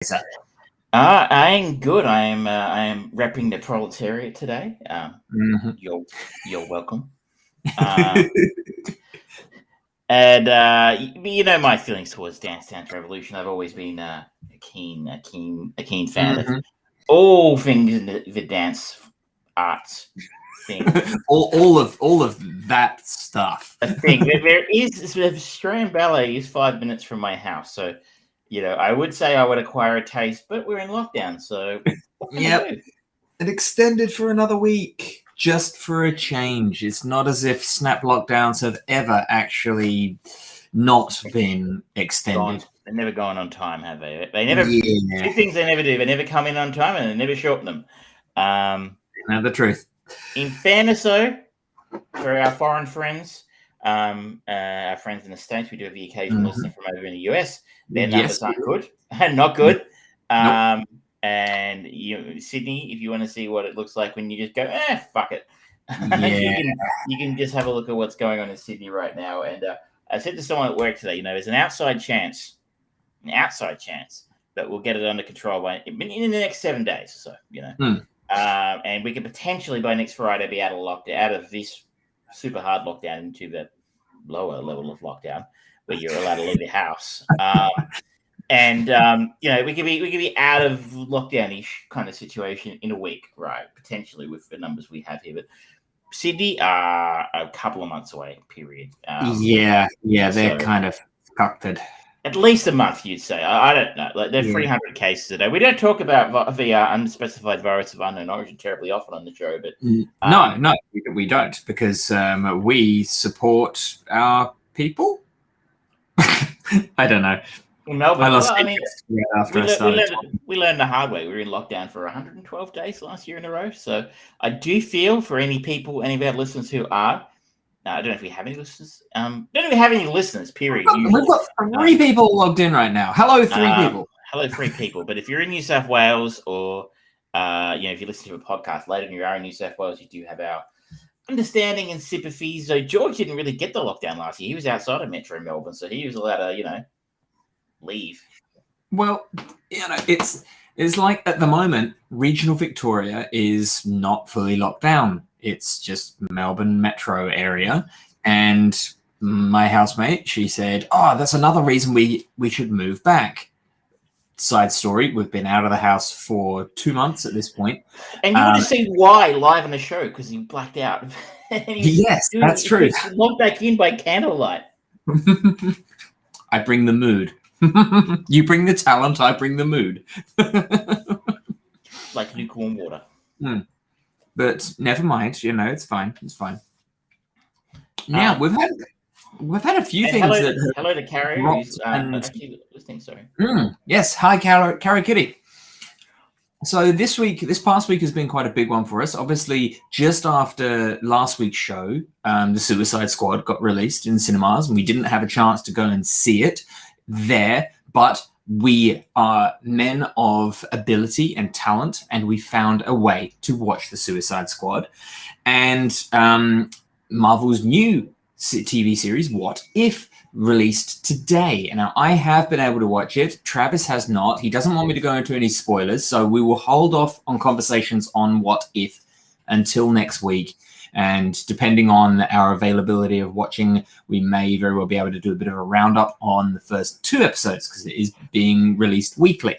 sir? I am good. I am repping the proletariat today. You're welcome. And you know my feelings towards Dance Dance Revolution. I've always been a keen fan of all things in the dance arts thing. all of that stuff. A thing. There is Australian ballet is 5 minutes from my house, so I would say I would acquire a taste, but we're in lockdown, so what can I do? It extended for another week, just for a change. It's not as if snap lockdowns have ever actually not been extended. They've never gone on time, have they? They never. Two things they never do: they never come in on time, and they never shorten them. Now the truth. In fairness, though, for our foreign friends, our friends in the States, we do have the occasional listener from over in the US. Their numbers aren't good, not good. Nope. And Sydney, if you want to see what it looks like when you just go, fuck it. Yeah. you can just have a look at what's going on in Sydney right now. And I said to someone at work today, there's an outside chance that we'll get it under control in the next 7 days or so, and we could potentially by next Friday be out of this super hard lockdown into the lower level of lockdown where you're allowed to leave your house. And we could be out of lockdown-ish kind of situation in a week, right? Potentially with the numbers we have here, but Sydney are a couple of months away. Period. They're kind of fucked. At least a month, you'd say. I don't know. Like there are 300 cases a day. We don't talk about the unspecified virus of unknown origin terribly often on the show, but no, we don't, because we support our people. I don't know. In Melbourne, we learned the hard way. We were in lockdown for 112 days last year in a row. So I do feel for any of our listeners who are, I don't know if we have any listeners. Don't know if we have any listeners, period. We've got 3 people logged in right now. Hello, 3 people. Hello, 3 people. But if you're in New South Wales or, if you listen to a podcast later and you are in New South Wales, you do have our understanding and sympathy. So George didn't really get the lockdown last year. He was outside of Metro Melbourne, so he was allowed to, leave. Well, it's like at the moment, regional Victoria is not fully locked down. It's just Melbourne metro area. And my housemate, she said, that's another reason we should move back. Side story, we've been out of the house for 2 months at this point. And you would have seen why live on the show, because he blacked out. Yes, that's true. Logged back in by candlelight. I bring the mood. You bring the talent, I bring the mood. Like lukewarm water. But never mind, it's fine. It's fine. Now we've had a few things. Hello to Carrie, who's actually listening. Sorry. Yes, hi, Carrie Kitty. So this past week has been quite a big one for us. Obviously, just after last week's show, the Suicide Squad got released in cinemas, and we didn't have a chance to go and see it there, but we are men of ability and talent, and we found a way to watch the Suicide Squad. And Marvel's new TV series, What If, released today. Now, I have been able to watch it. Travis has not. He doesn't want me to go into any spoilers, so we will hold off on conversations on What If until next week. And depending on our availability of watching, we may very well be able to do a bit of a roundup on the first 2 episodes, because it is being released weekly.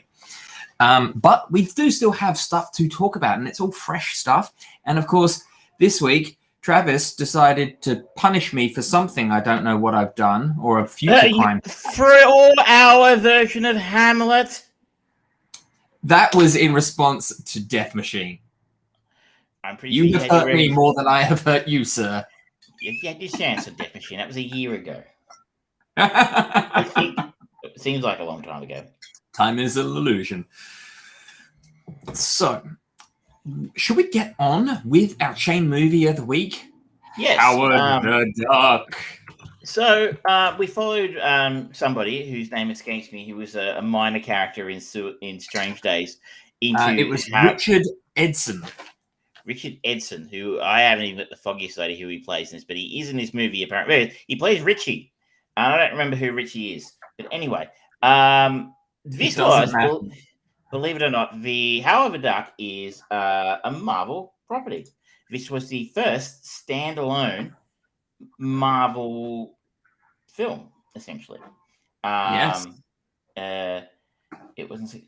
But we do still have stuff to talk about, and it's all fresh stuff. And of course, this week, Travis decided to punish me for something. I don't know what I've done, or a future crime. For an all-hour version of Hamlet? That was in response to Death Machine. I'm pretty you have hurt me more than I have hurt you, sir. You had your chance at Death Machine. That was a year ago. It seems like a long time ago. Time is an illusion. So, should we get on with our chain movie of the week? Yes. Howard the Duck. So, we followed somebody whose name escapes me, who was a minor character in Strange Days. It was Richard Edson. Richard Edson, who I haven't even got the foggiest idea who he plays in this, but he is in this movie apparently. He plays Richie. I don't remember who Richie is. But anyway, this was believe it or not, the Howard the Duck is a Marvel property. This was the first standalone Marvel film, essentially. Yes. It wasn't.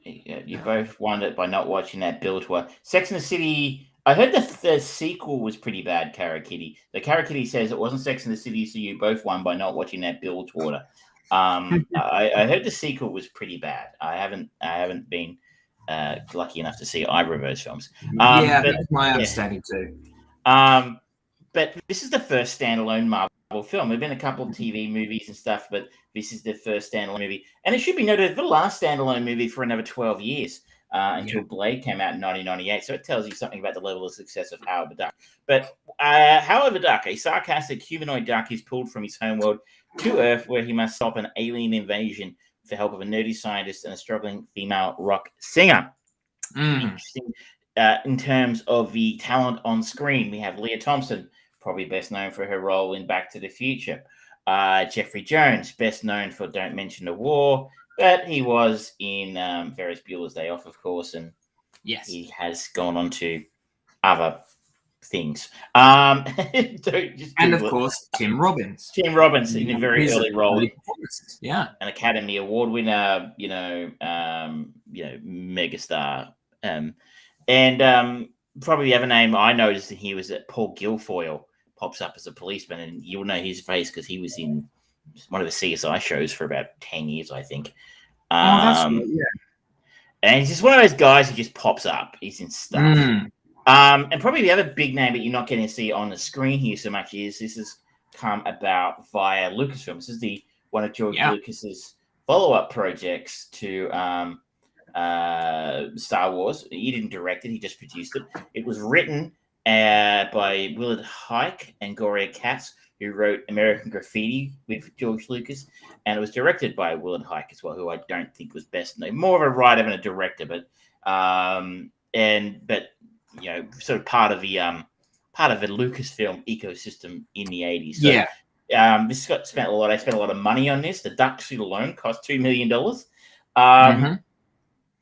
You both won it by not watching that build tour. Sex and the City. I heard the sequel was pretty bad, Cara Kitty. The Cara Kitty says it wasn't Sex and the City, so you both won by not watching that build tour. I heard the sequel was pretty bad. I haven't been lucky enough to see either of those films. That's my understanding too. But this is the first standalone Marvel film. There've been a couple of TV movies and stuff, but this is the first standalone movie. And it should be noted, the last standalone movie for another 12 years until Blade came out in 1998. So it tells you something about the level of success of Howard the Duck. But Howard the Duck, a sarcastic humanoid duck, is pulled from his homeworld to Earth, where he must stop an alien invasion with the help of a nerdy scientist and a struggling female rock singer. Interesting. In terms of the talent on screen, we have Leah Thompson, probably best known for her role in Back to the Future. Jeffrey Jones, best known for Don't Mention the War, but he was in Ferris Bueller's Day Off, of course, and he has gone on to other things. And of course, Tim Robbins. Tim Robbins in a very early role. Yeah, an Academy Award winner, megastar. And probably the other name I noticed that he was at Paul Guilfoyle pops up as a policeman, and you'll know his face because he was in one of the CSI shows for about 10 years, I think. That's right, And he's just one of those guys who just pops up. He's in stuff. And probably the other big name that you're not getting to see on the screen here so much is this has come about via Lucasfilm. This is one of George Lucas's follow-up projects to Star Wars. He didn't direct it; he just produced it. It was written by Willard Huyck and Gloria Katz, who wrote American Graffiti with George Lucas, and it was directed by Willard Huyck as well, who I don't think was best known. More of a writer than a director, but sort of part of the Lucasfilm ecosystem in the 80s. So, this got spent a lot. I spent a lot of money on this. The duck suit alone cost $2 million.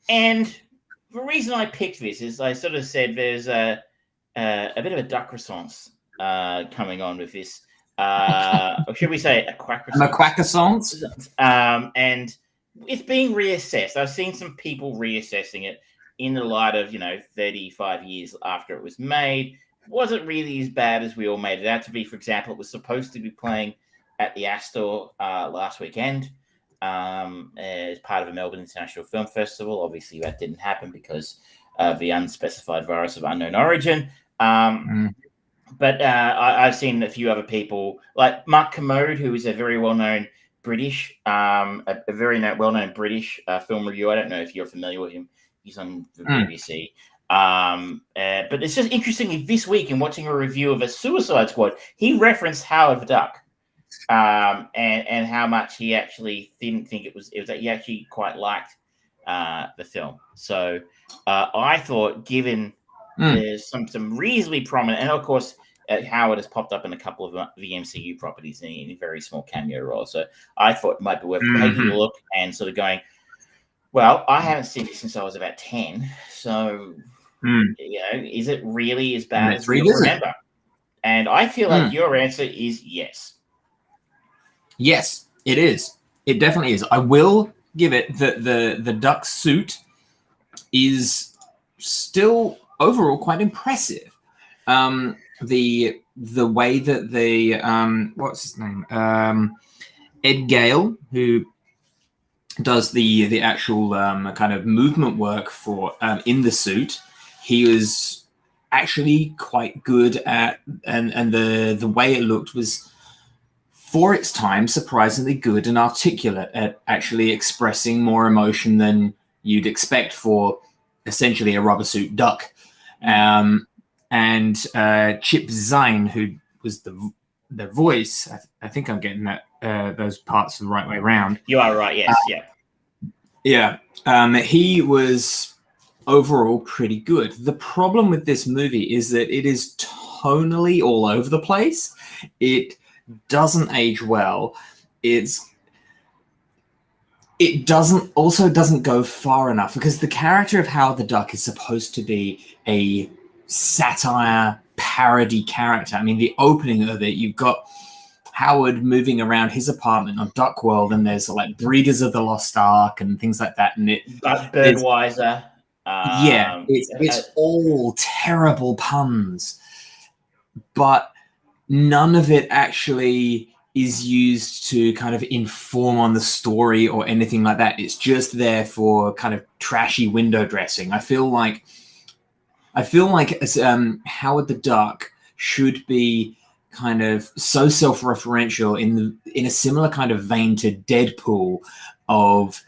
And the reason I picked this is I sort of said there's a bit of a duck renaissance coming on with this. Or should we say a quack renaissance? A quack renaissance? And it's being reassessed. I've seen some people reassessing it in the light of, 35 years after it was made. It wasn't really as bad as we all made it out to be. For example, it was supposed to be playing at the Astor last weekend. As part of a Melbourne International Film Festival. Obviously, that didn't happen because of the unspecified virus of unknown origin. But I've seen a few other people, like Mark Kermode, who is a very well-known British, well-known British film reviewer. I don't know if you're familiar with him. He's on the BBC. But it's just interesting this week in watching a review of a Suicide Squad, he referenced Howard the Duck. And how much he actually didn't think it was that he actually quite liked the film. So I thought, given there's some reasonably prominent, and of course Howard has popped up in a couple of the MCU properties in a very small cameo role. So I thought it might be worth taking a look and sort of going, well, I haven't seen it since I was about 10. So is it really as bad as we remember? And I feel like your answer is yes. Yes, it is. It definitely is. I will give it that the duck suit is still overall quite impressive. The way that the what's his name? Ed Gale, who does the actual kind of movement work for in the suit, he was actually quite good at, and the way it looked was, for its time, surprisingly good and articulate at actually expressing more emotion than you'd expect for essentially a rubber suit duck. And Chip Zine, who was the voice, I think I'm getting that those parts the right way around. You are right, yes, he was overall pretty good. The problem with this movie is that it is tonally all over the place. It doesn't age well. It's it doesn't go far enough, because the character of Howard the Duck is supposed to be a satire parody character. I mean, the opening of it, you've got Howard moving around his apartment on Duck World, and there's like Breeders of the Lost Ark and things like that. And Birdweiser. It's all terrible puns, but none of it actually is used to kind of inform on the story or anything like that. It's just there for kind of trashy window dressing. I feel like Howard the Duck should be kind of so self-referential in a similar kind of vein to Deadpool, of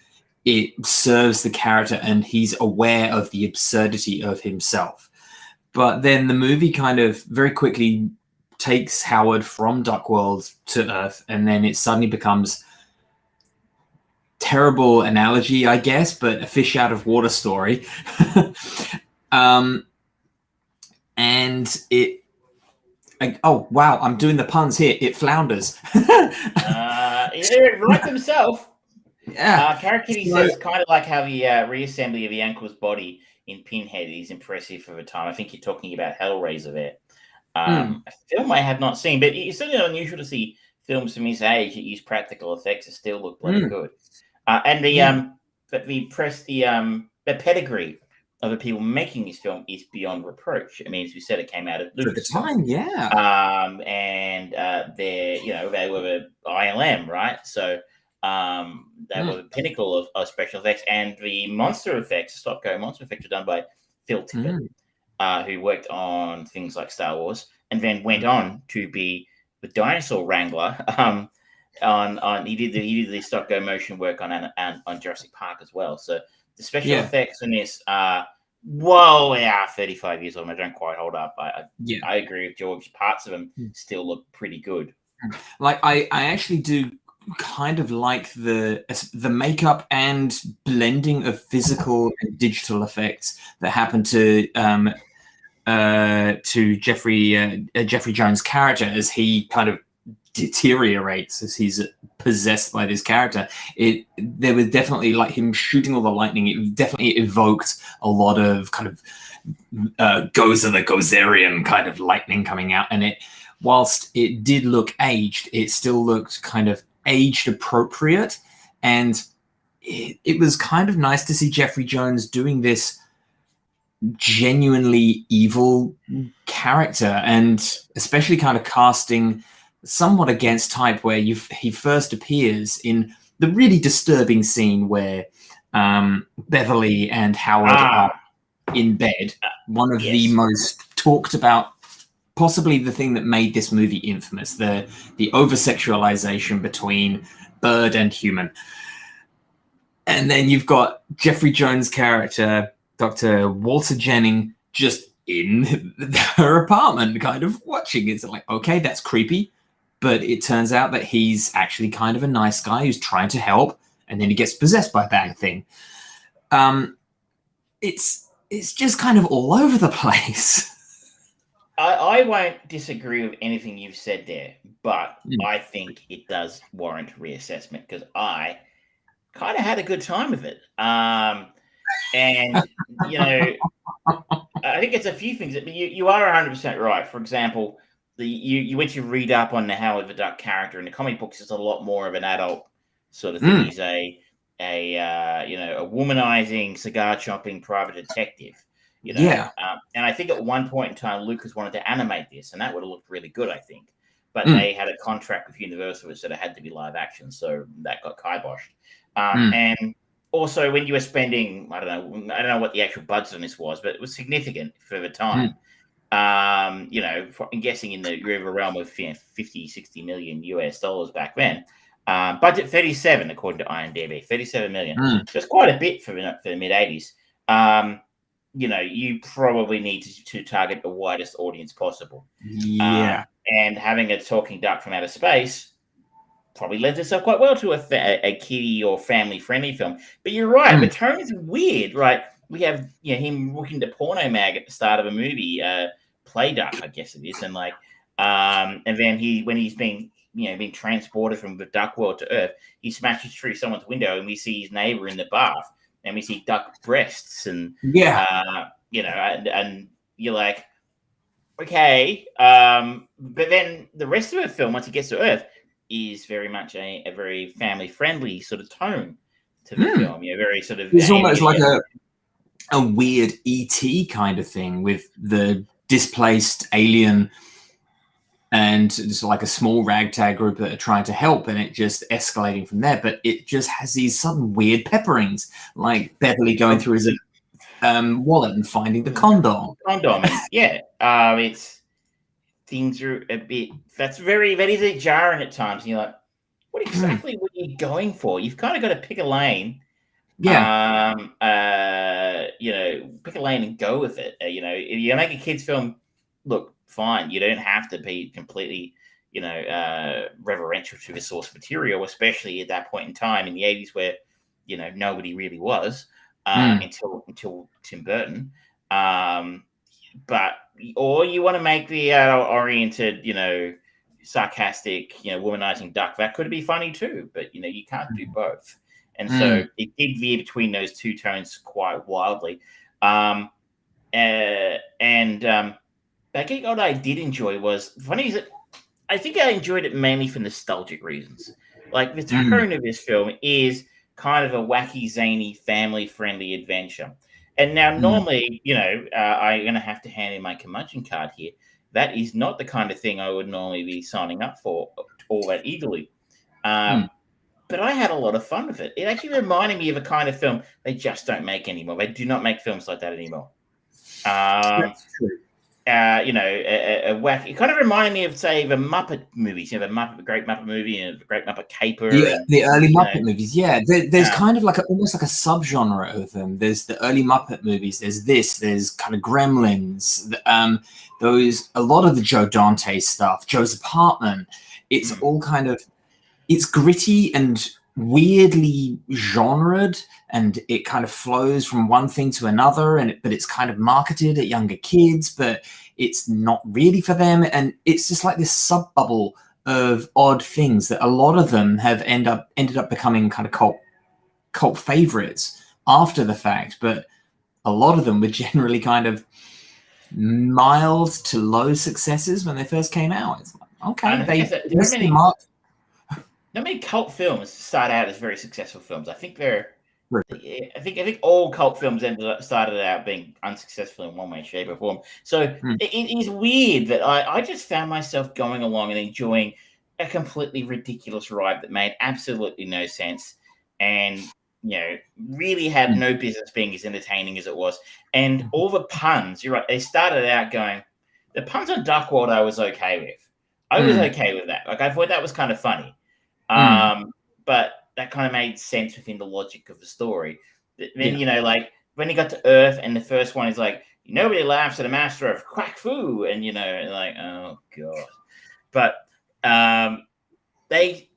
it serves the character and he's aware of the absurdity of himself. But then the movie kind of very quickly takes Howard from Duck World to Earth, and then it suddenly becomes, terrible analogy, I guess, but a fish out of water story. And oh wow, I'm doing the puns here. It flounders. He did it right himself. Yeah. Karakitty says kind of like how the reassembly of the Uncle's body in Pinhead is impressive for the time. I think you're talking about Hellraiser there. A film I have not seen, but it's certainly unusual to see films from his age that use practical effects that still look bloody good. And the pedigree of the people making this film is beyond reproach. I mean, as we said, it came out of Lucas at the time, yeah. They were the ILM, right? So they were the pinnacle of special effects, and the monster effects, stop-go monster effects, were done by Phil Tippett. Who worked on things like Star Wars, and then went on to be the dinosaur wrangler. He did the stop go motion work on Jurassic Park as well. So the special effects in this, 35 years old. I don't quite hold up. I agree with George. Parts of them still look pretty good. Like I actually do kind of like the makeup and blending of physical and digital effects that happen to Jeffrey Jones' character as he kind of deteriorates, as he's possessed by this character. There was definitely, like, him shooting all the lightning. It definitely evoked a lot of kind of Gozer the Gozerian kind of lightning coming out, and whilst it did look aged, it still looked kind of aged appropriate, and it was kind of nice to see Jeffrey Jones doing this genuinely evil character, and especially kind of casting somewhat against type, where he first appears in the really disturbing scene where Beverly and Howard are in bed. One of the most talked about, possibly the thing that made this movie infamous, the over-sexualization between bird and human. And then you've got Jeffrey Jones' character, Dr. Walter Jennings, just in her apartment kind of watching. It's like, okay, that's creepy, but it turns out that he's actually kind of a nice guy who's trying to help, and then he gets possessed by a bad thing. It's just kind of all over the place. I won't disagree with anything you've said there, but I think it does warrant reassessment, because I kind of had a good time with it. And, I think it's a few things. But you are 100% right. For example, you went to read up on the Howard the Duck character in the comic books. It's a lot more of an adult sort of thing. He's a womanizing, cigar chopping private detective. And I think at one point in time, Lucas wanted to animate this, and that would have looked really good, I think. But they had a contract with Universal that said it had to be live action, so that got kiboshed. And also, when you were spending, I don't know what the actual budget on this was, but it was significant for the time. I'm guessing in the realm of 50, 60 million US dollars back then. Budget 37, according to IMDb, 37 million. So it's quite a bit for the mid 80s. You probably need to target the widest audience possible. Yeah. And having a talking duck from outer space probably lends itself quite well to a kiddie or family-friendly film. But you're right, the tone is weird, right? We have him looking to porno mag at the start of a movie, Play Duck, I guess it is, and then when he's being being transported from the duck world to Earth. He smashes through someone's window, and we see his neighbor in the bath, and we see duck breasts, and and you're like, okay, but then the rest of the film, once he gets to Earth, is very much a very family friendly sort of tone to the film. Very sort of. It's almost like a weird ET kind of thing with the displaced alien and it's like a small ragtag group that are trying to help, and it just escalating from there. But it just has these sudden weird pepperings, like Beverly going through his wallet and finding the condom. It's things are a bit. That is a jarring at times. And you're like, what exactly were you going for? You've kind of got to pick a lane. Yeah. Pick a lane and go with it. If you make a kids film, look, fine. You don't have to be completely, reverential to the source material, especially at that point in time in the 80s where, nobody really was until Tim Burton. Or you want to make the oriented, sarcastic, womanizing duck. That could be funny too, but, you can't do both. And so it did veer between those two tones quite wildly. I think what I did enjoy was funny is that I think I enjoyed it mainly for nostalgic reasons. Like the tone of this film is kind of a wacky, zany, family-friendly adventure. And now normally, I'm going to have to hand in my curmudgeon card here. That is not the kind of thing I would normally be signing up for all that eagerly. But I had a lot of fun with it. It actually reminded me of a kind of film they just don't make anymore. They do not make films like that anymore. That's true. A wacky. It kind of reminded me of, say, the Muppet movies. The Great Muppet movie and the Great Muppet Caper. The early Muppet movies. Yeah, there's kind of almost like a subgenre of them. There's the early Muppet movies. There's kind of Gremlins. A lot of the Joe Dante stuff, Joe's Apartment. It's all kind of. It's gritty and weirdly genred, and it kind of flows from one thing to another, but it's kind of marketed at younger kids, but it's not really for them. And it's just like this sub bubble of odd things that a lot of them have ended up becoming kind of cult favorites after the fact, but a lot of them were generally kind of mild to low successes when they first came out. It's like, okay, not many cult films start out as very successful films. I think I think all cult films started out being unsuccessful in one way, shape, or form. So it is weird that I just found myself going along and enjoying a completely ridiculous ride that made absolutely no sense, and really had no business being as entertaining as it was. And all the puns, you're right, they started out going. The puns on Duck World, I was okay with. I was okay with that. I thought that was kind of funny. But that kind of made sense within the logic of the story. But then, when he got to Earth and the first one is like, nobody laughs at a master of quack foo. And, like, oh, God. But they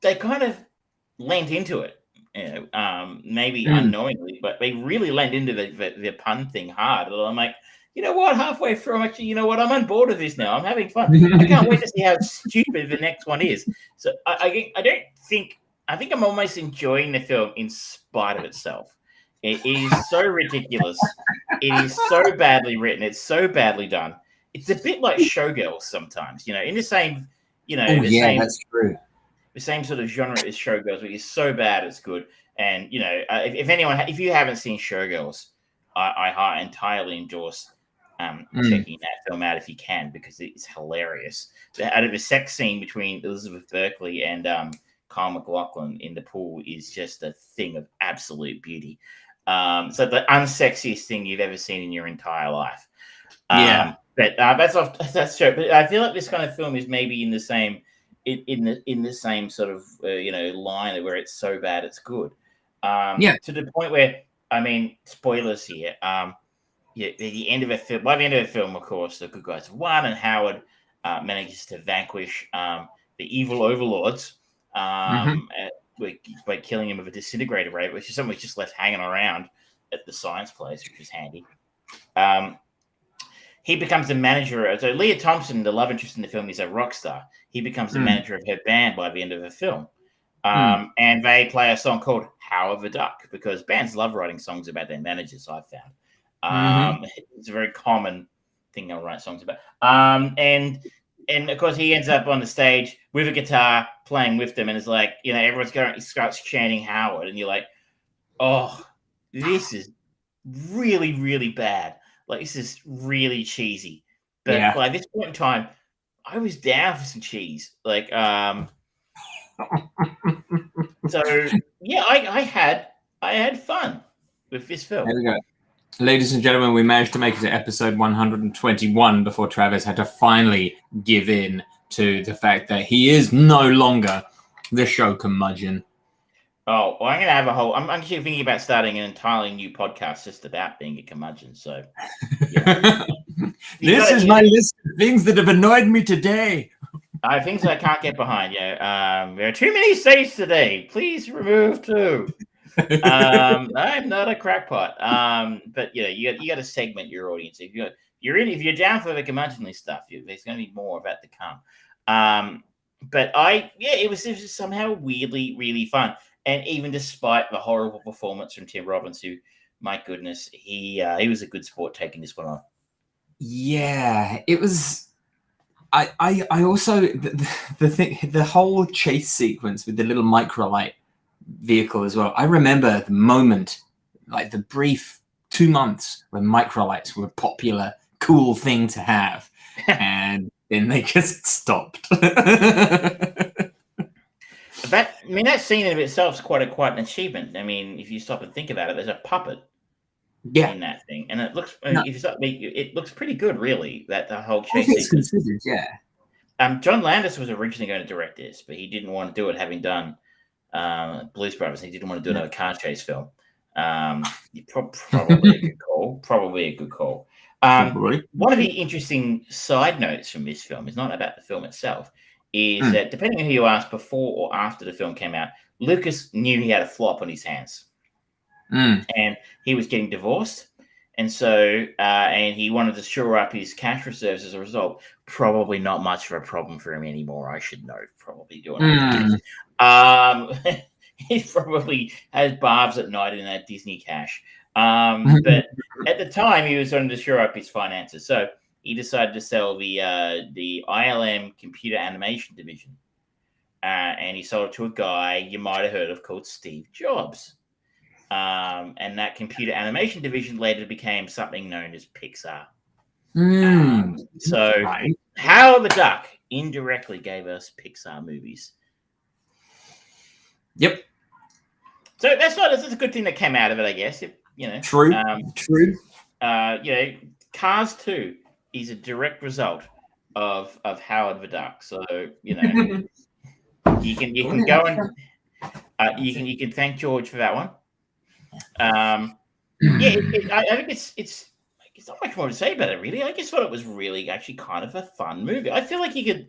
kind of lent into it, maybe unknowingly, but they really lent into the pun thing hard. And I'm like, you know what? Halfway through, I'm actually, I'm on board with this now. I'm having fun. I can't wait to see how stupid the next one is. So I think I'm almost enjoying the film in spite of itself. It is so ridiculous. It is so badly written. It's so badly done. It's a bit like Showgirls sometimes, in the same, that's true. The same sort of genre as Showgirls, which is so bad it's good. And if you haven't seen Showgirls, I entirely endorse checking that film out if you can, because it's hilarious. Out of the sex scene between Elizabeth Berkley and Kyle MacLachlan in the pool is just a thing of absolute beauty. So the unsexiest thing you've ever seen in your entire life. But that's true. But I feel like this kind of film is maybe in the same sort of line where it's so bad it's good. To the point where, spoilers here. The end of a film. By the end of the film, of course, the good guys have won, and Howard manages to vanquish the evil overlords by killing him with a disintegrator ray, which is something just left hanging around at the science place, which is handy. he becomes the manager. So Leah Thompson, the love interest in the film, is a rock star. He becomes the manager of her band by the end of the film. And they play a song called How of a Duck, because bands love writing songs about their managers, I've found. It's a very common thing they'll write songs about. And of course, he ends up on the stage with a guitar playing with them, and it's like, everyone's going, he starts chanting Howard, and you're like, oh, this is really, really bad. Like, this is really cheesy. But by this point in time, I was down for some cheese. Like, so yeah, I had fun with this film. There we go. Ladies and gentlemen, we managed to make it to episode 121 before Travis had to finally give in to the fact that he is no longer the show curmudgeon. Oh, well, I'm going to have I'm actually thinking about starting an entirely new podcast just about being a curmudgeon. So, this is my list of things that have annoyed me today. Things I can't get behind. There are too many states today. Please remove 2. I'm not a crackpot. But you got to segment your audience. If you're down for the curmudgeonly stuff, there's going to be more of that to come. But it was just somehow weirdly really fun. And even despite the horrible performance from Tim Robbins, who, my goodness, he was a good sport taking this one on. Yeah, it was. I also the whole chase sequence with the little microlight vehicle as well. I remember the moment, like the brief 2 months when microlights were a popular, cool thing to have, and then they just stopped. That scene in itself is quite an achievement. I mean, if you stop and think about it, there's a puppet in that thing, and it looks it looks pretty good, really. That the whole chase sequence. John Landis was originally going to direct this, but he didn't want to do it, having done Blues Brothers. He didn't want to do another car chase film. Probably a good call. Probably a good call. One of the interesting side notes from this film is not about the film itself. Is that depending on who you ask, before or after the film came out, Lucas knew he had a flop on his hands, and he was getting divorced, and so and he wanted to shore up his cash reserves as a result. Probably not much of a problem for him anymore, I should note. Probably doing he probably has baths at night in that Disney cash. But at the time, he was wanting to shore up his finances, so he decided to sell the ILM computer animation division, and he sold it to a guy you might have heard of called Steve Jobs. And that computer animation division later became something known as Pixar. So How of a Duck indirectly gave us Pixar movies. Yep. So that's a good thing that came out of it, I guess. True. True. Cars 2 is a direct result of Howard the Duck. So you can go and you can thank George for that one. I think it's not much more to say about it, really. I just thought it was really actually kind of a fun movie. I feel like if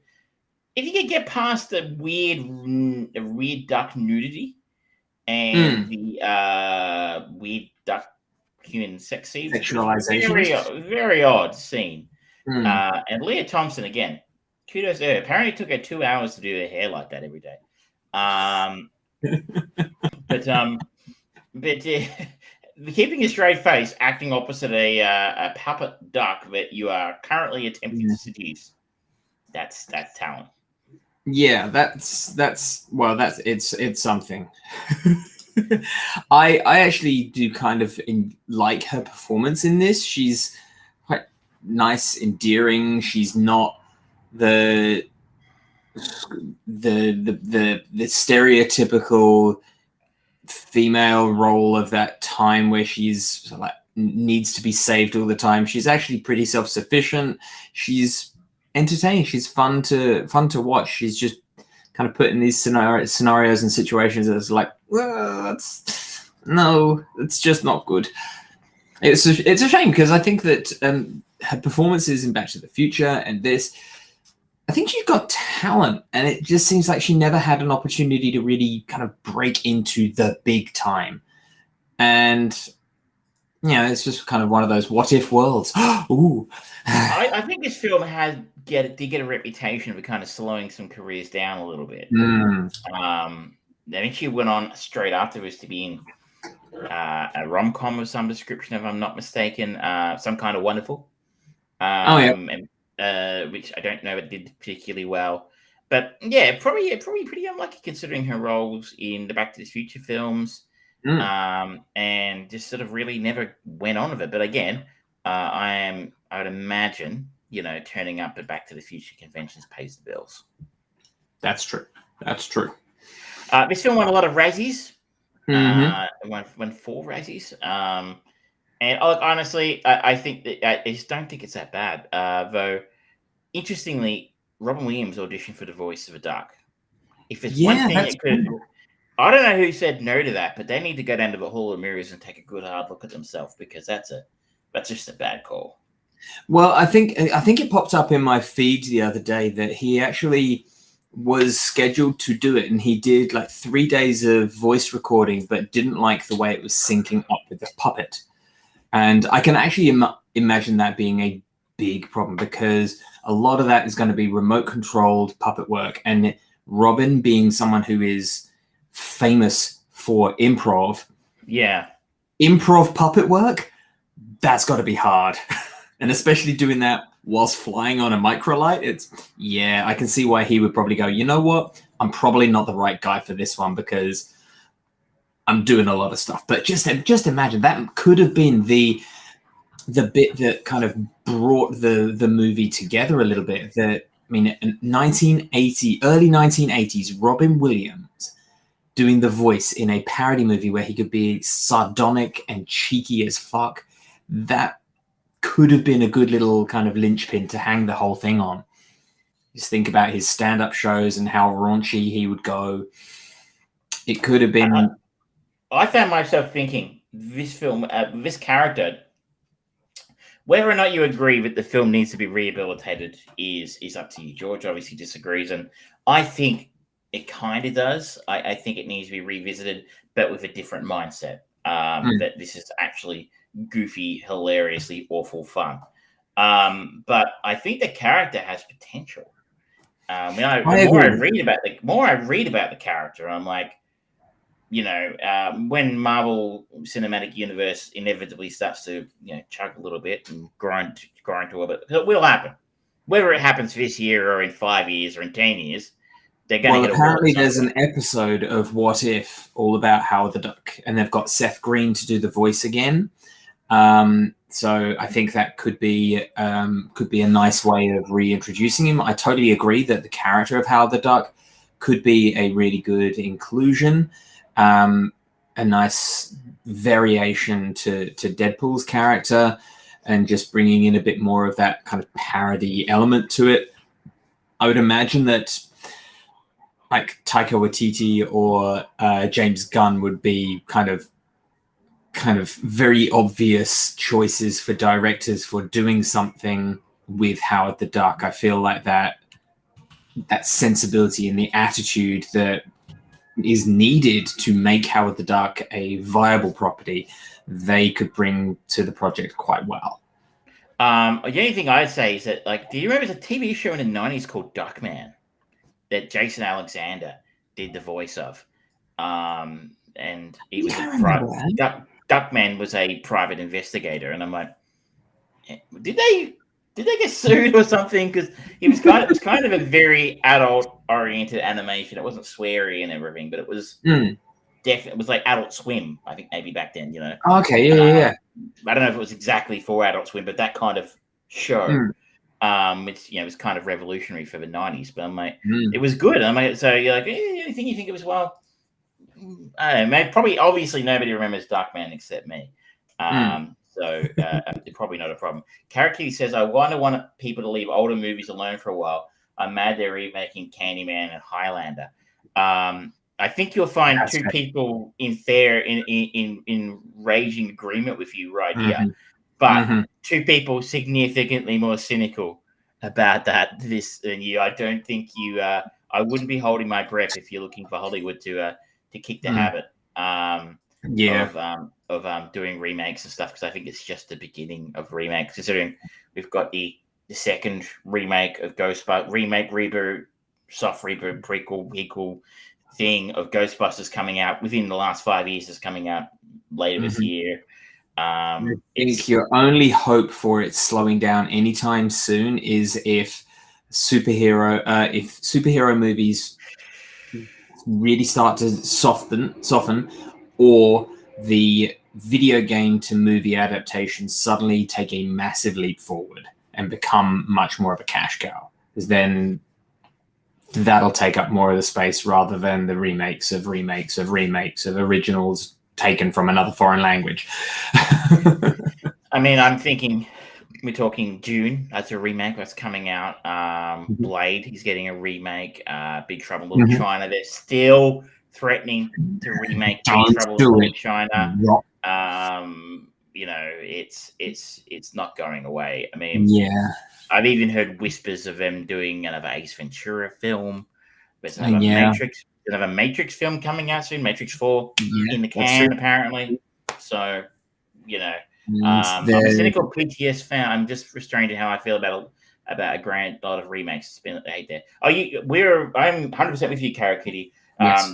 you could get past the weird duck nudity and the weird duck human sex scene, sexualization, very, very odd scene. And Leah Thompson, again, kudos to her. Apparently it took her 2 hours to do her hair like that every day. But keeping a straight face, acting opposite a puppet duck that you are currently attempting to seduce, that's talent. Yeah, it's something. I actually do kind of like her performance in this. She's quite nice, endearing. She's not the stereotypical female role of that time where she's like needs to be saved all the time. She's actually pretty self-sufficient. She's entertaining. She's fun to watch. She's just kind of put in these scenarios and situations that's like, well, it's just not good. It's a shame because I think that her performances in Back to the Future and this, I think she's got talent, and it just seems like she never had an opportunity to really kind of break into the big time. And Yeah, it's just kind of one of those what if worlds. Ooh. I think this film did get a reputation for kind of slowing some careers down a little bit. Then she went on straight afterwards to be in a rom-com of some description, if I'm not mistaken, Some Kind of Wonderful. Which I don't know it did particularly well. But yeah, probably pretty unlucky considering her roles in the Back to the Future films. And just sort of really never went on with it. But again, I would imagine, turning up at Back to the Future conventions pays the bills. That's true. This film won a lot of Razzies. It won 4 Razzies. And honestly, I think that I just don't think it's that bad. Though, interestingly, Robin Williams auditioned for the voice of a duck. If it's one thing it could, I don't know who said no to that, but they need to go down to the Hall of Mirrors and take a good hard look at themselves, because that's just a bad call. Well, I think it popped up in my feed the other day that he actually was scheduled to do it, and he did like 3 days of voice recording, but didn't like the way it was syncing up with the puppet. And I can actually imagine that being a big problem, because a lot of that is going to be remote controlled puppet work, and Robin being someone who is famous for improv puppet work, that's got to be hard. And especially doing that whilst flying on a microlight, I can see why he would probably go, you know what, I'm probably not the right guy for this one, because I'm doing a lot of stuff. But just imagine, that could have been the bit that kind of brought the movie together a little bit. Early 1980s, Robin Williams doing the voice in a parody movie where he could be sardonic and cheeky as fuck. That could have been a good little kind of linchpin to hang the whole thing on. Just think about his stand-up shows and how raunchy he would go. It could have been... I found myself thinking, this film, this character, whether or not you agree that the film needs to be rehabilitated is up to you. George obviously disagrees, and I think it kind of does. I think it needs to be revisited, but with a different mindset. That this is actually goofy, hilariously awful fun. But I think the character has potential. The more I read about the character, I'm like, when Marvel Cinematic Universe inevitably starts to, chug a little bit and grind to a bit, it will happen. Whether it happens this year or in 5 years or in 10 years, they're going to get apparently there's an episode of What If all about Howard the Duck, and they've got Seth Green to do the voice again. So I think that could be a nice way of reintroducing him. I totally agree that the character of Howard the Duck could be a really good inclusion. A nice variation to Deadpool's character, and just bringing in a bit more of that kind of parody element to it. I would imagine that like Taika Waititi or James Gunn would be kind of very obvious choices for directors for doing something with Howard the Duck. I feel like that sensibility and the attitude that is needed to make Howard the Duck a viable property, they could bring to the project quite well. The only thing I'd say is that, do you remember there's a TV show in the 90s called Duckman that Jason Alexander did the voice of? And it was Duckman was a private investigator, and I'm like, did they get sued or something? Because it was kind of a very adult-oriented animation. It wasn't sweary and everything, but it was definitely, it was like Adult Swim, I think, maybe back then. Okay, yeah. I don't know if it was exactly for Adult Swim, but that kind of show, which was kind of revolutionary for the 90s. But I'm like, it was good. And I'm like, so you're like, anything you think it was I don't know. Probably, obviously, nobody remembers Duckman except me. So probably not a problem. Karaki says, I want people to leave older movies alone for a while. I'm mad they're remaking Candyman and Highlander. I think you'll find two people in raging agreement with you right here, but two people significantly more cynical about that than you. I don't think you. I wouldn't be holding my breath if you're looking for Hollywood to kick the habit. doing remakes and stuff, because I think it's just the beginning of remakes. Considering we've got the second remake of Ghostbusters, reboot, soft reboot, prequel thing of Ghostbusters coming out within the last 5 years. Is coming out later this year. I think your only hope for it slowing down anytime soon is if superhero movies really start to soften, or the video game to movie adaptations suddenly take a massive leap forward and become much more of a cash cow, because then that'll take up more of the space rather than the remakes of originals taken from another foreign language. I mean, I'm thinking we're talking June. That's a remake that's coming out. Blade, he's getting a remake. Big Trouble in Little China. They're still threatening to remake Big Trouble in Little China. You know, it's not going away. I mean, I've even heard whispers of them doing another Ace Ventura film. There's another Matrix film coming out soon. Matrix 4 in the can, apparently. So, you know, I'm a cynical PTS fan. I'm just restrained to how I feel about a grand lot of remakes. It's been hate there. I'm 100% with you, Cara Kitty.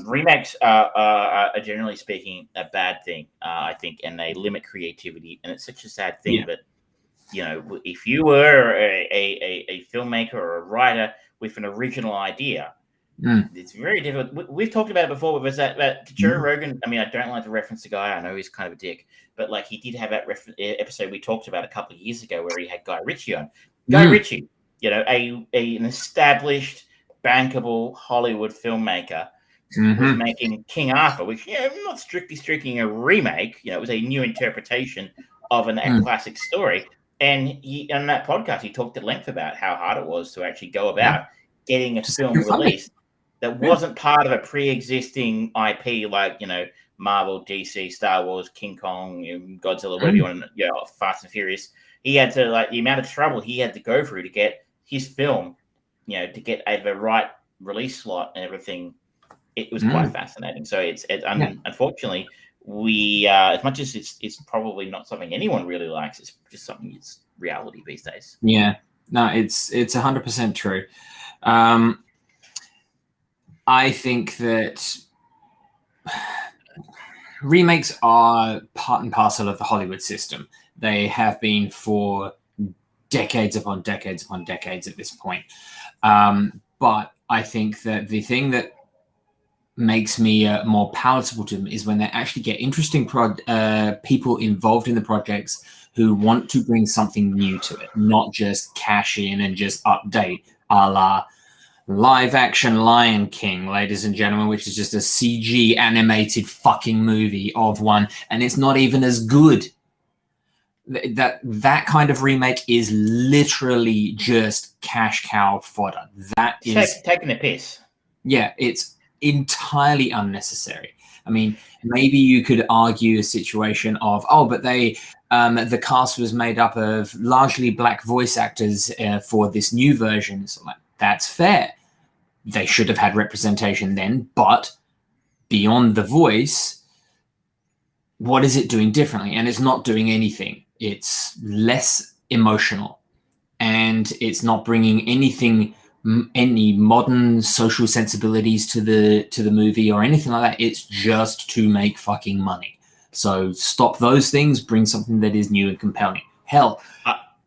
Remakes are generally speaking a bad thing, I think, and they limit creativity. And it's such a sad thing. But you know, if you were a filmmaker or a writer with an original idea, it's very difficult. We've talked about it before. Was that Joe Rogan? I mean, I don't like to reference the guy. I know he's kind of a dick, but like he did have that episode we talked about a couple of years ago where he had Guy Ritchie on. Guy Ritchie, you know, an established, bankable Hollywood filmmaker, was making King Arthur, which, you know, not strictly speaking a remake. You know, it was a new interpretation of a classic story. And on that podcast, he talked at length about how hard it was to actually go about getting a film released that wasn't part of a pre-existing IP like, you know, Marvel, DC, Star Wars, King Kong, Godzilla, whatever you want to, you know, Fast and Furious. He had to, like, the amount of trouble he had to go through to get his film, you know, to get the right release slot and everything. It was quite fascinating. So unfortunately, we as much as it's probably not something anyone really likes, it's just something that's reality these days. Yeah, no, it's 100% true. I think that remakes are part and parcel of the Hollywood system. They have been for decades upon decades upon decades at this point. But I think that the thing that makes me more palatable to them is when they actually get interesting people involved in the projects who want to bring something new to it, not just cash in and just update, a la live action Lion King, ladies and gentlemen, which is just a CG animated fucking movie of one, and it's not even as good. That kind of remake is literally just cash cow fodder. That is taking the piss. Yeah, it's entirely unnecessary. I mean, maybe you could argue a situation of, but the cast was made up of largely black voice actors for this new version. So, like, that's fair. They should have had representation then, but beyond the voice, what is it doing differently? And it's not doing anything. It's less emotional, and it's not bringing any modern social sensibilities to the movie or anything like that. It's just to make fucking money. So stop those things, bring something that is new and compelling. Hell,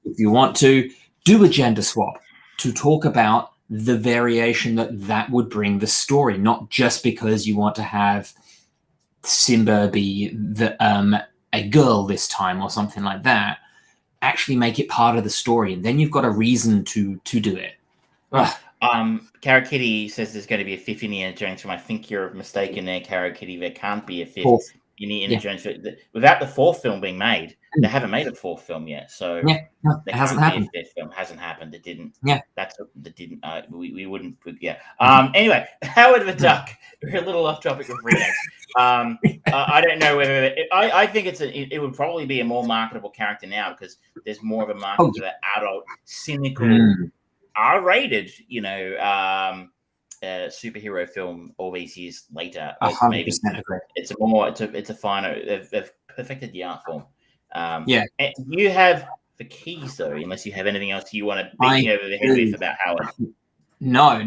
if you want to, do a gender swap to talk about the variation that would bring the story, not just because you want to have Simba be a girl this time or something like that. Actually make it part of the story, and then you've got a reason to do it. Cara Kitty says there's going to be a fifth Indiana Jones film. I think you're mistaken there, Cara Kitty. There can't be a fifth Indiana Jones film. Without the fourth film being made, they haven't made a fourth film yet. So it hasn't happened. A fifth film hasn't happened. It didn't. Yeah, that didn't. We wouldn't. Yeah. Anyway, Howard the Duck. We're a little off topic of remakes. I don't know whether I think it would probably be a more marketable character now because there's more of a market for that adult, cynical, R-rated, superhero film all these years later. 100% agree. It's a finer. They've perfected the art form. Yeah. And you have the keys, though, unless you have anything else you want to beat me over the head with about Howard. No.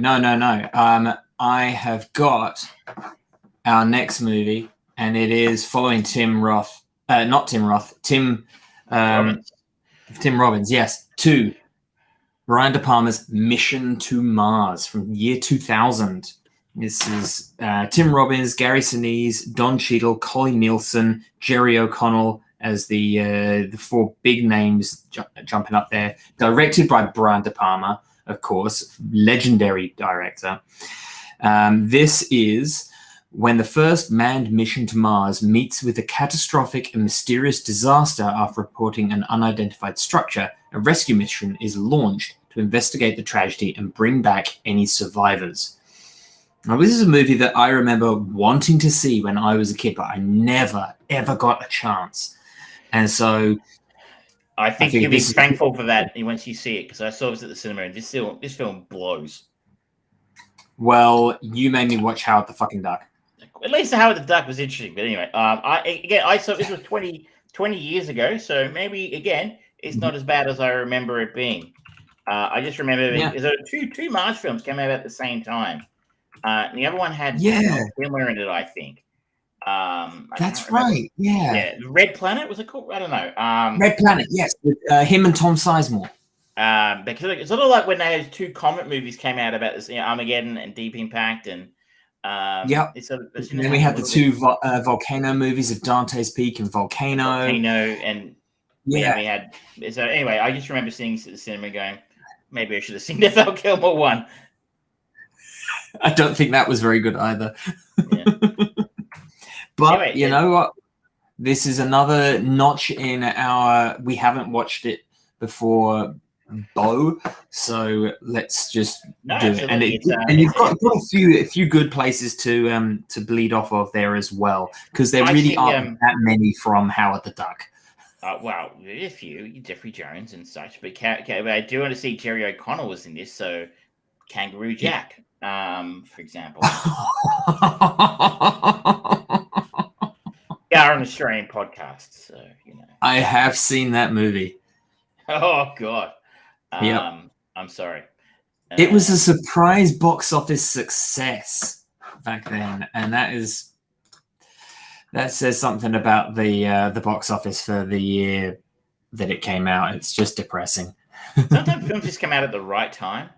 I have got our next movie, and it is following Tim Robbins, yes, to Brian De Palma's Mission to Mars from the year 2000. This is Tim Robbins, Gary Sinise, Don Cheadle, Collie Nielsen, Jerry O'Connell as the four big names jumping up there. Directed by Brian De Palma, of course, legendary director. This is when the first manned mission to Mars meets with a catastrophic and mysterious disaster after reporting an unidentified structure. A rescue mission is launched to investigate the tragedy and bring back any survivors. Now, this is a movie that I remember wanting to see when I was a kid, but I never, ever got a chance. And so I think you'll be thankful for that once you see it, because I saw this at the cinema, and this film blows. Well, you made me watch Howard the fucking Duck. At least Howard the Duck was interesting. But anyway, I saw this was 20 years ago, so maybe, again, it's not as bad as I remember it being. I just remember two Mars films came out at the same time. And the other one had Himmler in it, I think. That's right. Yeah. Red Planet, was it called? I don't know. Red Planet, yes, with him and Tom Sizemore. Because it's sort of like when they had two comet movies came out about this, Armageddon and Deep Impact, and then we had the two volcano movies of Dante's Peak and Volcano, and we had. So anyway, I just remember seeing this at the cinema, going, maybe I should have seen the Val Kilmer one. I don't think that was very good either. Yeah. But anyway, you know what? This is another notch in our. We haven't watched it before, Bo. So let's just do it. And you've got a few good places to bleed off of there as well, because there really aren't that many from Howard the Duck. Well, a few, Jeffrey Jones and such, but I do want to see Jerry O'Connell was in this, so Kangaroo Jack. For example. We are an Australian podcast, so I have seen that movie. Oh God. I'm sorry. It was a surprise box office success back then, and that says something about the box office for the year that it came out. It's just depressing. Sometimes films just come out at the right time.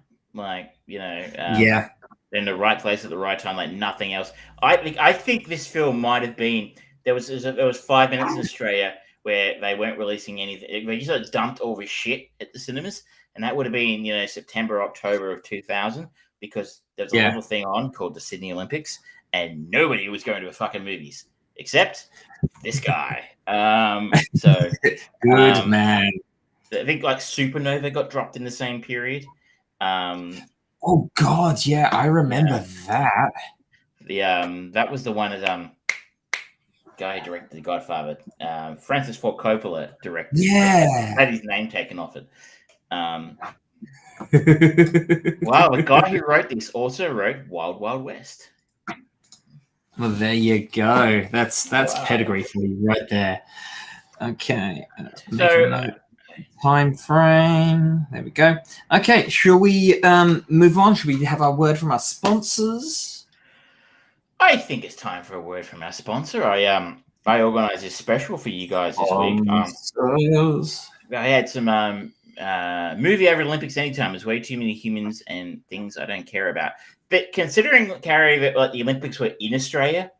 In the right place at the right time, like nothing else. I think this film might have been there was 5 minutes in Australia where they weren't releasing anything. They just dumped all this shit at the cinemas, and that would have been September, October of 2000, because there was a little thing on called the Sydney Olympics, and nobody was going to the fucking movies except this guy. So good man. I think like Supernova got dropped in the same period. Oh God, yeah, I remember that. That was the one that guy who directed The Godfather, Francis Ford Coppola directed. Yeah, had his name taken off it. Wow, the guy who wrote this also wrote Wild Wild West. Well, there you go. That's pedigree for you right there. Okay, so. Time frame. There we go. Okay, shall we move on? Should we have our word from our sponsors? I think it's time for a word from our sponsor. I organised this special for you guys this week. I had some movie over Olympics anytime. There's way too many humans and things I don't care about. But considering, Carrie, that the Olympics were in Australia,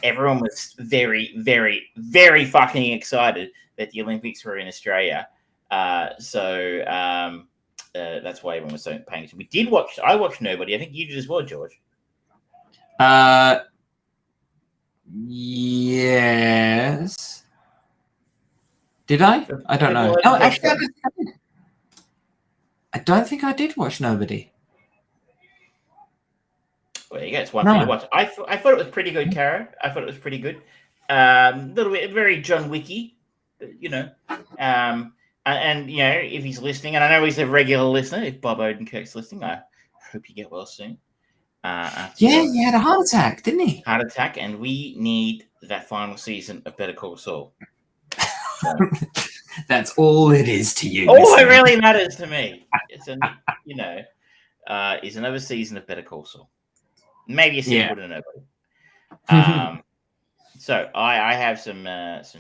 everyone was very, very, very fucking excited that the Olympics were in Australia. So that's why everyone was so paying attention. I watched Nobody. I think you did as well, George. Yes. Did I? I don't know. Oh, actually, I don't think I did watch Nobody. Well, there you go. It's one thing to watch. I thought it was pretty good, Cara. I thought it was pretty good. Little bit very John Wicky, and if he's listening, and I know he's a regular listener, if Bob Odenkirk's listening, I hope you get well soon. He had a heart attack, didn't he? Heart attack, and we need that final season of Better Call Saul. So, that's all it is to you. All it really matters to me. It's is another season of Better Call Saul. Maybe a sequel to nobody. So I have some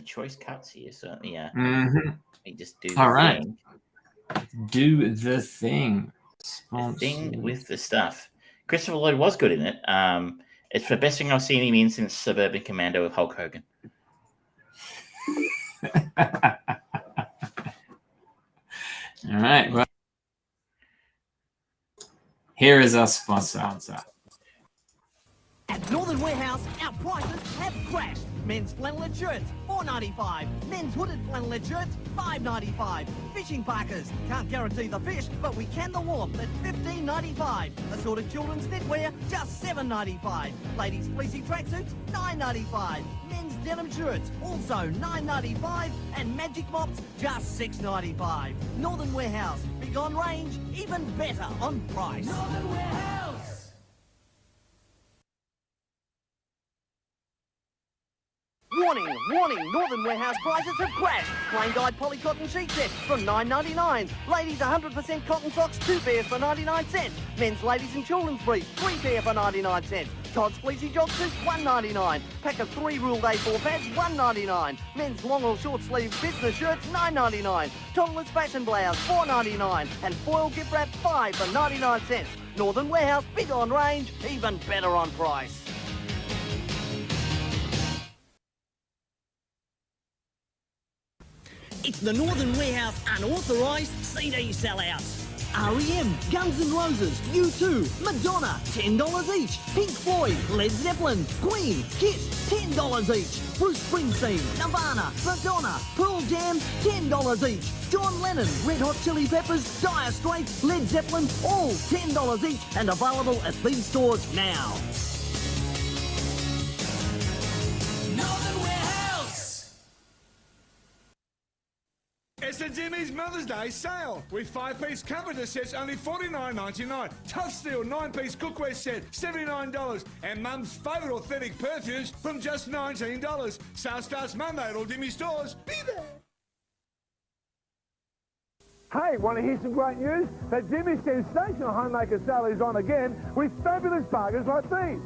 choice cuts here. So let me just do the thing. Do the thing. The thing with the stuff. Christopher Lloyd was good in it. It's the best thing I've seen him in since Suburban Commando with Hulk Hogan. All right. Well, here is our sponsor. At Northern Warehouse, our prices have crashed. Men's flannelette shirts, $4.95. Men's hooded flannelette shirts, $5.95. Fishing parkas, can't guarantee the fish, but we can the warmth at $15.95. Assorted children's knitwear, just $7.95. Ladies' fleecy tracksuits, $9.95. Men's denim shirts, also $9.95. And magic mops, just $6.95. Northern Warehouse, big on range, even better on price. Northern Warehouse! Warning, warning, Northern Warehouse prices have crashed. Plain dyed poly cotton sheet set from $9.99. Ladies 100% cotton socks, 2 pairs for 99 cents. Men's ladies and children's briefs, 3 pair for 99 cents. Todd's fleecy jog suits, $1.99. Pack of 3 ruled A4 pads, $1.99. Men's long or short sleeve business shirts, $9.99. Toddler's fashion blouse, $4.99. And foil gift wrap, 5 for 99 cents. Northern Warehouse, big on range, even better on price. It's the Northern Warehouse unauthorised CD sellouts. R.E.M., Guns N' Roses, U2, Madonna, $10 each. Pink Floyd, Led Zeppelin, Queen, Kiss, $10 each. Bruce Springsteen, Nirvana, Madonna, Pearl Jam, $10 each. John Lennon, Red Hot Chili Peppers, Dire Straits, Led Zeppelin, all $10 each and available at these stores now. Northern Warehouse! It's the Jimmy's Mother's Day sale with 5-piece comforter sets only $49.99. Tough Steel 9-piece cookware set $79 and Mum's favourite authentic perfumes from just $19. Sale starts Monday at all Jimmy stores. Be there. Hey, want to hear some great news? The Jimmy's sensational homemaker sale is on again with fabulous bargains like these.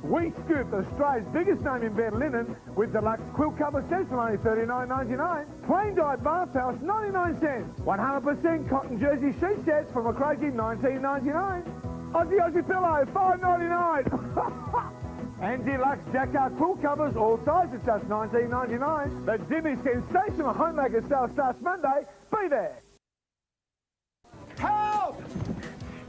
We scooped Australia's biggest name in bed linen with deluxe quilt cover sets for only $39.99. Plain dyed bath towels, 99 cents. 100% cotton jersey sheet sets from a crazy $19.99. Aussie pillow, $5.99. And deluxe jacquard quilt covers, all sizes, just $19.99. The Jimmy's sensational homemaker sale starts Monday. Be there. Help!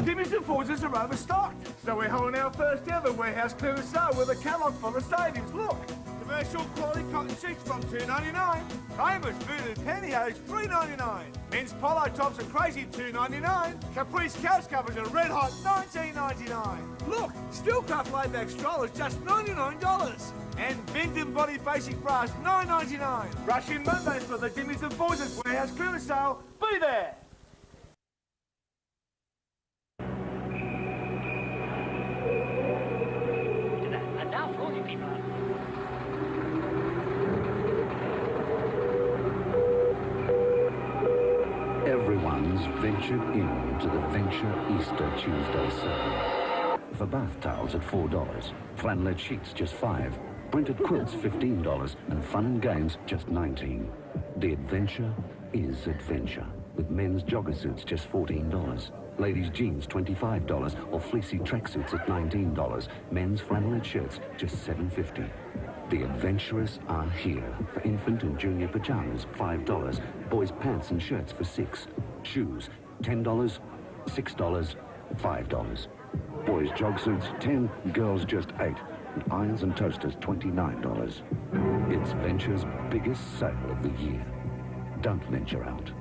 Jimmy's and Forges are overstocked, so we're holding our first ever warehouse clearance sale with a catalogue full of savings. Look, commercial quality cotton sheets from $2.99, famous booted pantyhose $3.99, men's polo tops are crazy $2.99, Caprice couch covers are red hot $19.99. Look, Steelcraft layback strollers just $99, and Benton body basic bras $9.99. Rush in Mondays for the Jimmy's and Forges warehouse clearance sale. Be there. Everyone's ventured into the Venture Easter Tuesday sale. For bath towels at $4, flannelette sheets just $5, printed quilts $15, and fun and games just $19. The adventure is adventure, with men's jogger suits just $14, ladies' jeans $25, or fleecy tracksuits at $19, men's flannelette shirts just $7.50. The adventurers are here. For infant and junior pajamas, $5. Boys' pants and shirts for $6. Shoes, $10, $6, $5. Boys' jog suits, $10. Girls, just $8. And irons and toasters, $29. It's Venture's biggest sale of the year. Don't venture out.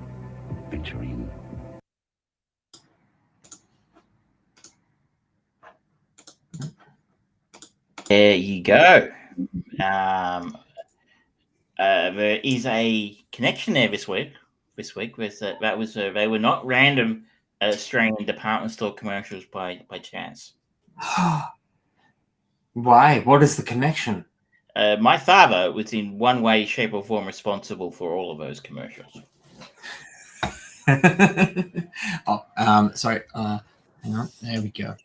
Venture in. There you go. There is a connection there this week. Was they were not random Australian department store commercials by chance. Why? What is the connection? My father was in one way, shape, or form responsible for all of those commercials. Sorry. Hang on. There we go.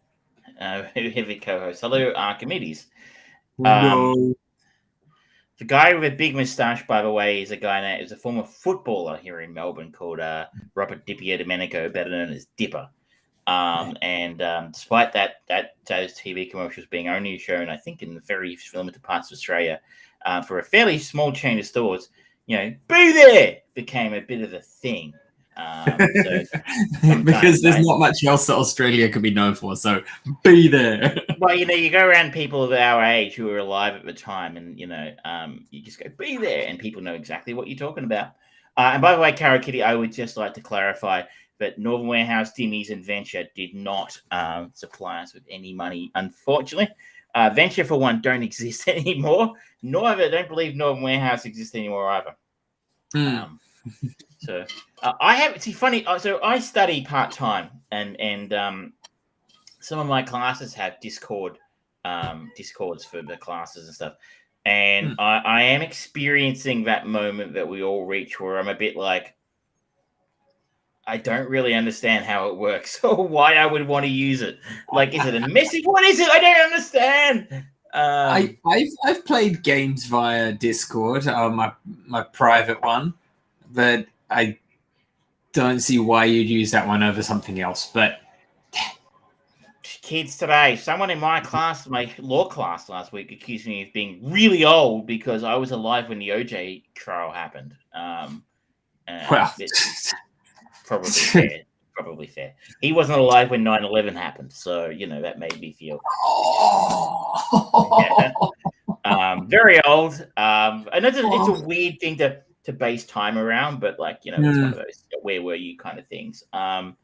Heavy co-host. Hello, Archimedes. No. The guy with a big moustache, by the way, is a former footballer here in Melbourne called Robert Dipio Domenico, better known as Dipper. Despite those TV commercials being only shown, I think, in the very limited parts of Australia, for a fairly small chain of stores, be there became a bit of a thing. Because there's not much else that Australia could be known for, so be there. Well, you go around people of our age who were alive at the time, and you just go be there, and people know exactly what you're talking about. And by the way, Cara Kitty, I would just like to clarify that Northern Warehouse, Dimmies, and Venture did not supply us with any money, unfortunately. Venture, for one, don't exist anymore. I don't believe Northern Warehouse exists anymore either. So funny. So I study part time, and some of my classes have discords for the classes and stuff. And I am experiencing that moment that we all reach where I'm a bit like, I don't really understand how it works or why I would want to use it. Like, is it a message? What is it? I don't understand. I've played games via Discord, my private one, but I don't see why you'd use that one over something else. But kids today, someone in my class, my law class last week, accused me of being really old because I was alive when the OJ trial happened. Well, probably fair. He wasn't alive when 9/11 happened, so that made me feel very old. And it's a weird thing to base time around, but it's one of those where were you kind of things. But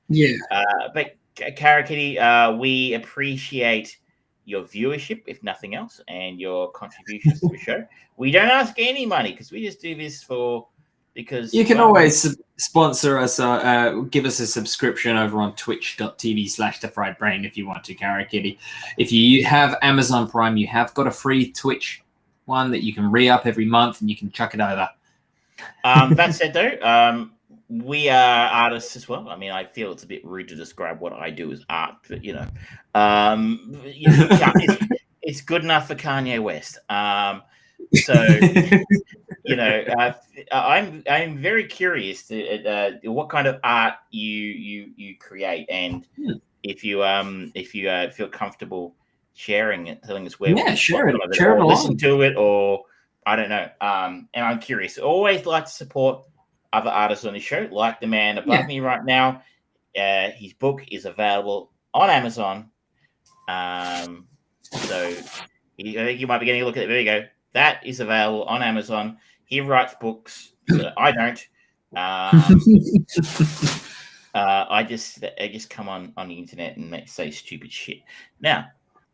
Cara Kitty, we appreciate your viewership, if nothing else, and your contributions to the show. We don't ask any money because we just do this because you can always sponsor us, give us a subscription over on twitch.tv/thefriedbrain if you want to, Cara Kitty. If you have Amazon Prime, you have got a free Twitch one that you can re-up every month and you can chuck it over. That said, though, we are artists as well. I mean, I feel it's a bit rude to describe what I do as art, but it's good enough for Kanye West. I'm very curious to what kind of art you create, and if you feel comfortable sharing it, telling us where share it, or listen to it, or I don't know. And I'm curious. Always like to support other artists on the show, like the man above me right now. His book is available on Amazon. So I think you might be getting a look at it. There you go. That is available on Amazon. He writes books. I don't. I just come on the internet and say stupid shit. Now,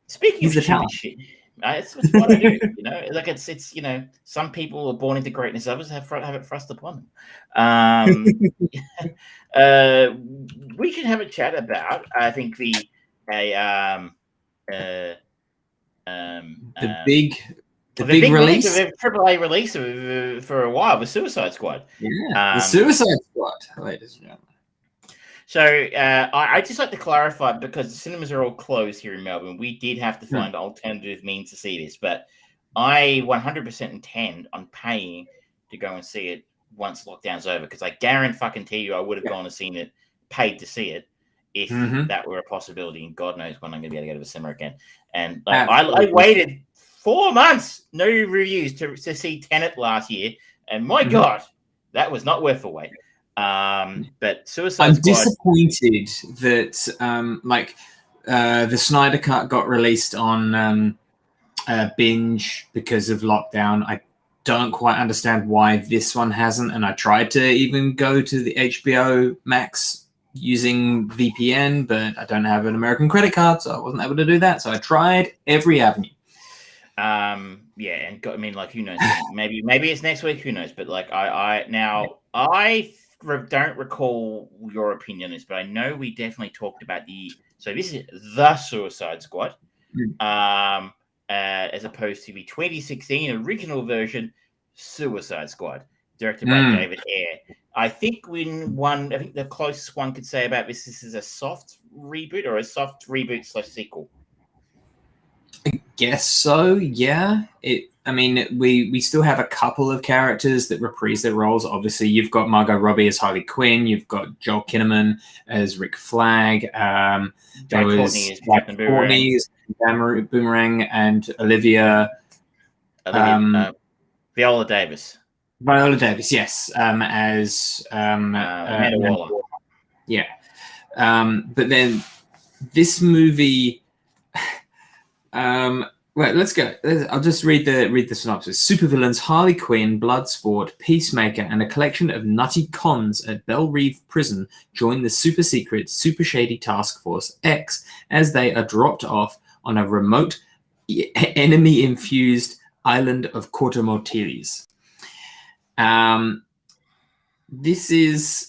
speaking of stupid shit, it's what I do. It's some people are born into greatness. Others have it thrust upon them. We should have a chat about. I think the big release, the AAA release for a while, the Suicide Squad. Yeah, the Suicide Squad, ladies and gentlemen. So I just like to clarify, because the cinemas are all closed here in Melbourne, we did have to find alternative means to see this, but I 100% intend on paying to go and see it once lockdown's over, because I guarantee you I would have gone and seen it, paid to see it, if that were a possibility, and God knows when I'm going to be able to go to the cinema again. And I waited 4 months, no reviews, to see Tenet last year, and my God, that was not worth the wait. But Suicide Squad, disappointed that the Snyder Cut got released on Binge because of lockdown. I don't quite understand why this one hasn't, and I tried to even go to the HBO Max using VPN, but I don't have an American credit card, so I wasn't able to do that. So I tried every avenue. And who knows? maybe it's next week. Who knows? But I don't recall your opinion on this, but I know we definitely talked about the So this is the Suicide Squad, as opposed to the 2016 original version, Suicide Squad, directed by David Ayer. I think the closest one could say about this is a soft reboot or a soft reboot / sequel. I guess so, yeah. We still have a couple of characters that reprise their roles. Obviously, you've got Margot Robbie as Harley Quinn. You've got Joel Kinnaman as Rick Flag. There was Captain Boomerang and Olivia. Viola Davis. Viola Davis, yes, as Amanda Waller. Yeah. But then this movie... Well, let's go. I'll just read the synopsis. Supervillains Harley Quinn, Bloodsport, Peacemaker, and a collection of nutty cons at Belle Reve Prison join the super secret, super shady Task Force X as they are dropped off on a remote, enemy-infused island of Corto Maltese. This is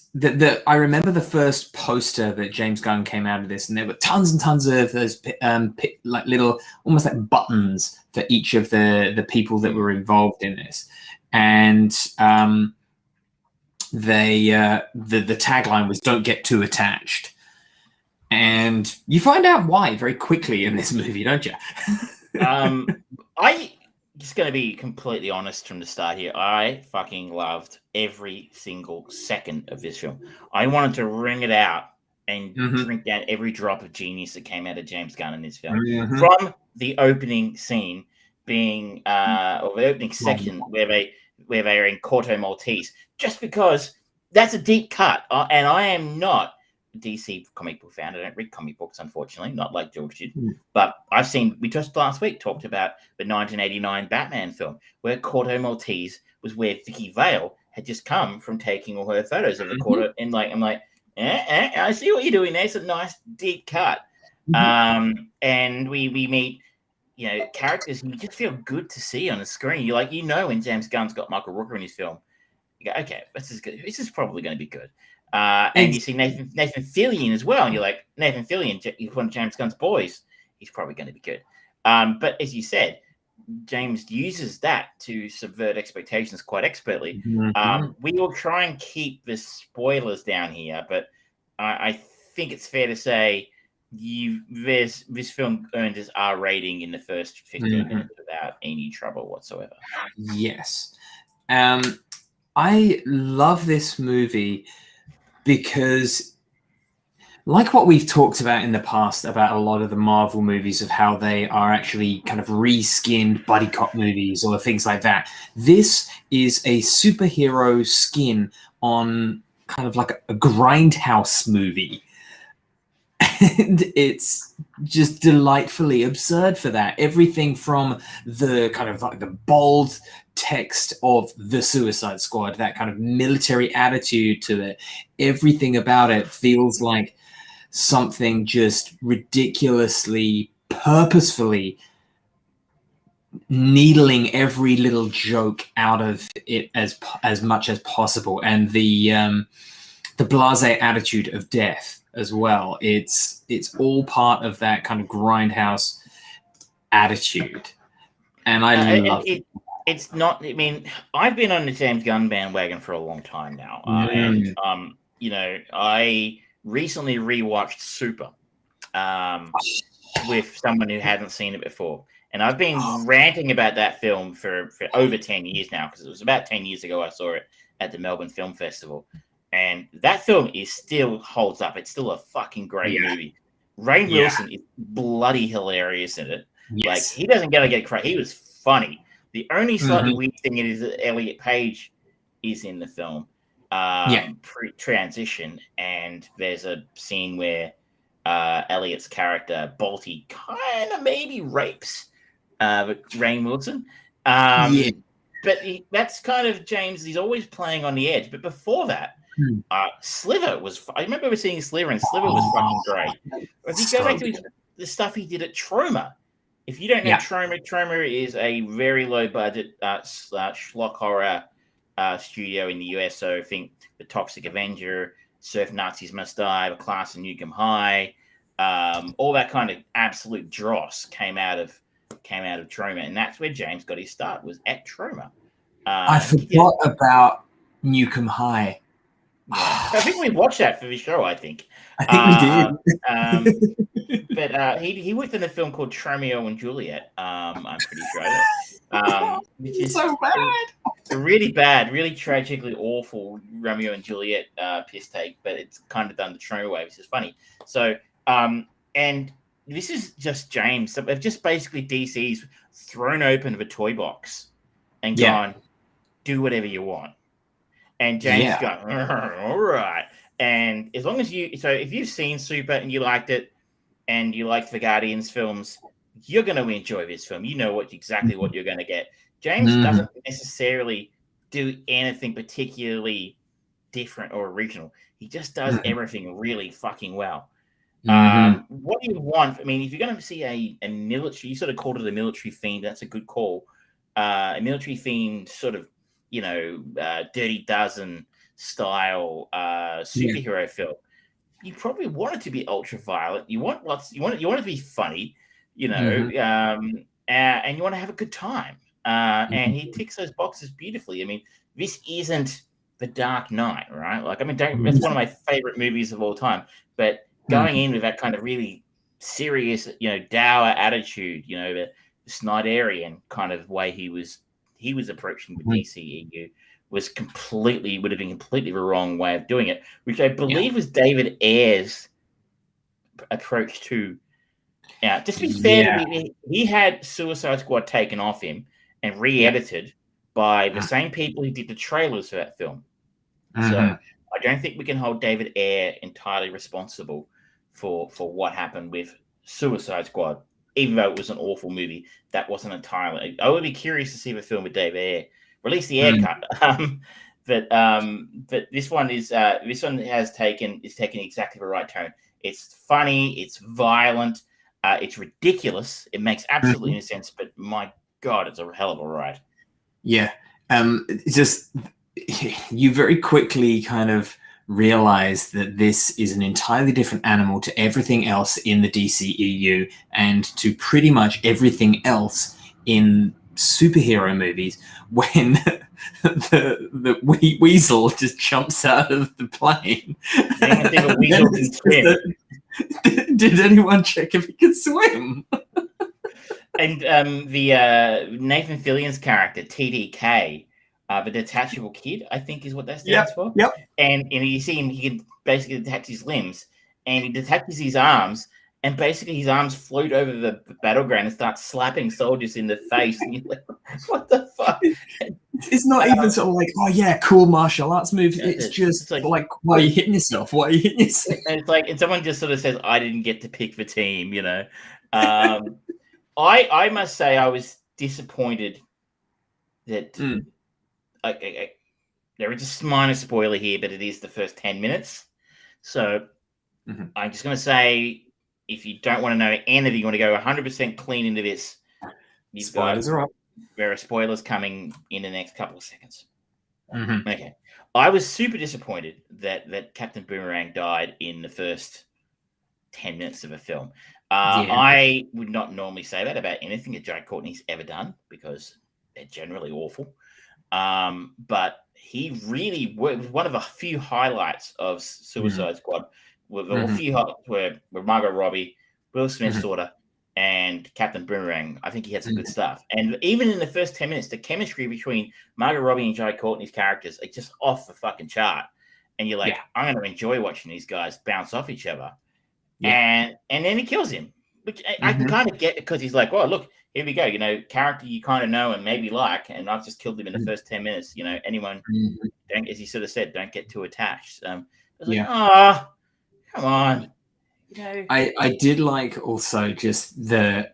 I remember the first poster that James Gunn came out of this, and there were tons and tons of those like little, almost like buttons for each of the people that were involved in this, and the tagline was "Don't get too attached," and you find out why very quickly in this movie, don't you? Just going to be completely honest from the start here. I fucking loved every single second of this film. I wanted to wring it out and drink down every drop of genius that came out of James Gunn in this film. From the opening scene being, or the opening section where they are in Corto Maltese, just because that's a deep cut. And I am not a DC comic book fan. I don't read comic books, unfortunately, not like George did. But we just last week talked about the 1989 Batman film, where Corto Maltese was where Vicky Vale had just come from taking all her photos of the Corto. And I'm like, I see what you're doing there. It's a nice deep cut. And we meet, characters you just feel good to see on the screen. You're like, when James Gunn's got Michael Rooker in his film, you go, okay, this is good. This is probably going to be good. And you see Nathan Fillion as well, and you're like, Nathan Fillion, one of James Gunn's boys, he's probably going to be good. But as you said, James uses that to subvert expectations quite expertly. We will try and keep the spoilers down here, but I think it's fair to say this film earned its R rating in the first 15 minutes without any trouble whatsoever. Yes. I love this movie because, like what we've talked about in the past about a lot of the Marvel movies, of how they are actually kind of reskinned buddy cop movies or things like that, this is a superhero skin on kind of like a grindhouse movie. And it's just delightfully absurd for that. Everything from the kind of like the bold text of the Suicide Squad, that kind of military attitude to it, everything about it feels like something just ridiculously, purposefully needling every little joke out of it as much as possible. And the blasé attitude of death as well. It's all part of that kind of grindhouse attitude, and I love it. It's not. I mean, I've been on the James Gunn bandwagon for a long time now, and I recently rewatched Super with someone who hadn't seen it before, and I've been ranting about that film for over 10 years now, because it was about 10 years ago I saw it at the Melbourne Film Festival. And that film still holds up. It's still a fucking great movie. Rainn Wilson is bloody hilarious in it. Yes. Like, he doesn't get credit. He was funny. The only slightly weird thing is that Elliot Page is in the film pre-transition, and there's a scene where Elliot's character, Balti, kind of maybe rapes Rainn Wilson. But that's kind of James. He's always playing on the edge. But before that, Sliver was. I remember seeing Sliver, and Sliver was fucking great. If you go back to the stuff he did at Troma, if you don't know Troma is a very low budget schlock horror studio in the US. So I think The Toxic Avenger, Surf Nazis Must Die, The Class of Newcomb High, all that kind of absolute dross came out of Troma, and that's where James got his start, was at Troma. I forgot about Newcomb High. Yeah. I think we watched that for the show. I think we did. But he worked in a film called Romeo and Juliet. I'm pretty sure, which is so bad, really bad, really tragically awful Romeo and Juliet piss take. But it's kind of done the Troma way, which is funny. So, and this is just James. So they've just basically DC's thrown open the toy box and gone, do whatever you want. And James going, all right. And as long as if you've seen Super and you liked it and you liked the Guardians films, you're going to enjoy this film. You know exactly what you're going to get. James doesn't necessarily do anything particularly different or original. He just does everything really fucking well. What do you want? I mean, if you're going to see a military, you sort of called it a military theme. That's a good call. A military themed sort of, Dirty Dozen style superhero film. You probably want it to be ultra violent. You want it to be funny, and you want to have a good time. And he ticks those boxes beautifully. I mean, this isn't The Dark Knight, right? Like, I mean, it's one of my favorite movies of all time. But going in with that kind of really serious, dour attitude, the Snyderian kind of way he was approaching the DCEU would have been completely the wrong way of doing it, which I believe was David Ayer's approach to. Just to be fair, he had Suicide Squad taken off him and re-edited by the same people who did the trailers for that film. So I don't think we can hold David Ayer entirely responsible for what happened with Suicide Squad, even though it was an awful movie. That wasn't entirely. I would be curious to see the film with David Ayer. Release the Ayer cut. But this one is taken exactly the right tone. It's funny, it's violent, it's ridiculous. It makes absolutely no sense, but my God, it's a hell of a ride. Yeah. Just you very quickly kind of realize that this is an entirely different animal to everything else in the DCEU and to pretty much everything else in superhero movies when the weasel just jumps out of the plane. Did anyone check if he could swim? And the Nathan Fillion's character, TDK, the detachable kid, I think is what that stands for. Yep. And you see him, he can basically detach his limbs, and he detaches his arms, and basically his arms float over the battleground and start slapping soldiers in the face. And you're like, what the fuck? It's not even sort of like, oh yeah, cool martial arts move. It's just like, why are you hitting yourself? Why are you hitting yourself? And it's like, and someone just sort of says, I didn't get to pick the team, I must say I was disappointed that there is a minor spoiler here, but it is the first 10 minutes. So I'm just going to say, if you don't want to know anything, you want to go 100% clean into this. Spoilers are up. There are spoilers coming in the next couple of seconds. Okay. I was super disappointed that Captain Boomerang died in the first 10 minutes of a film. I would not normally say that about anything that Jai Courtney's ever done because they're generally awful. But he really was one of a few highlights of Suicide Squad. With a few highlights where Margot Robbie, Will Smith's daughter, and Captain Boomerang. I think he had some good stuff. And even in the first 10 minutes, the chemistry between Margot Robbie and Jai Courtney's characters are just off the fucking chart. And you're like, I'm going to enjoy watching these guys bounce off each other. And then he kills him, which I can kind of get because he's like, well, look, here we go. Character you kind of know and maybe like, and I've just killed him in the first 10 minutes. Anyone, don't, as he sort of said, don't get too attached. I was like, oh, come on. I did like also just the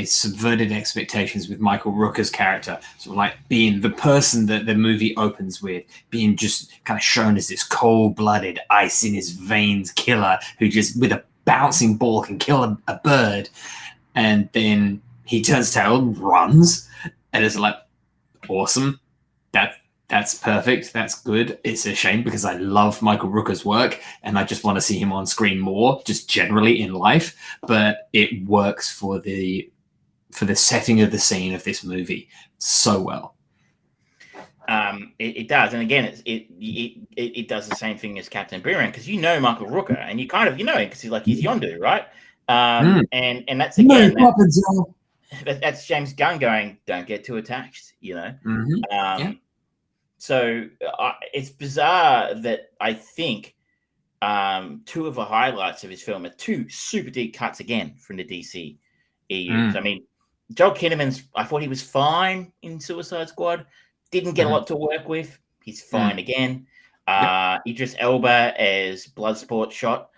subverted expectations with Michael Rooker's character, sort of like being the person that the movie opens with, being just kind of shown as this cold-blooded, ice in his veins killer who just with a bouncing ball can kill a bird, and then he turns tail, runs, and it's like awesome. That's That's perfect. That's good. It's a shame because I love Michael Rooker's work and I just want to see him on screen more, just generally in life. But it works for the setting of the scene of this movie so well. It does, and again, it does the same thing as Captain Boomerang because Michael Rooker, and you him because he's Yondu, right? And that's again that's James Gunn going, don't get too attached, So it's bizarre that I think two of the highlights of his film are two super deep cuts again from the DC EU. So, I mean, Joel Kinnaman's, I thought he was fine in Suicide Squad. Didn't get a lot to work with. He's fine again. Idris Elba as Bloodsport shot.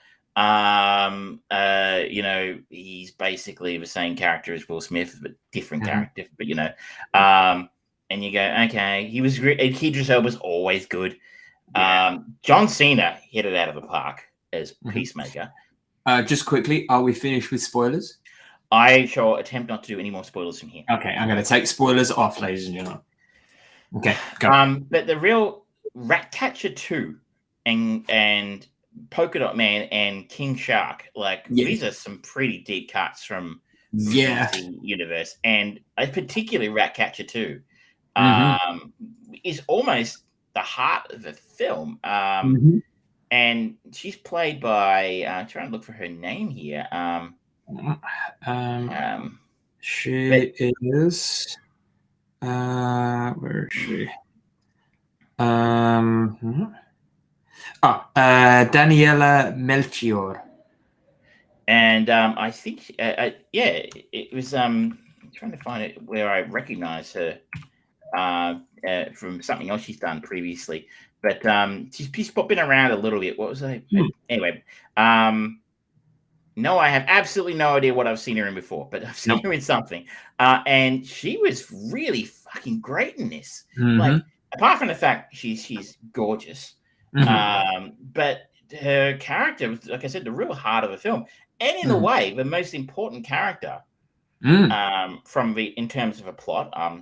He's basically the same character as Will Smith, but different character. But and you go, okay, he was great. Idris Elba's always good. John Cena hit it out of the park as Peacemaker. Just quickly, are we finished with spoilers? I shall attempt not to do any more spoilers from here. Okay, I'm going to take spoilers off, ladies and gentlemen. Okay, go. But the real Ratcatcher 2 and Polka Dot Man and King Shark, these are some pretty deep cuts from the universe, and particularly Ratcatcher 2 is almost the heart of the film. And she's played by I'm trying to look for her name here. She is. Where is she? Daniela Melchior. And I think, it was. I'm trying to find it where I recognize her from something else she's done previously, but she's popping around a little bit. What was I? Anyway, no, I have absolutely no idea what I've seen her in before, but I've seen her in something, and she was really fucking great in this. Apart from the fact she's gorgeous, but her character was, like I said, the real heart of the film, and in a way, the most important character in terms of a plot. I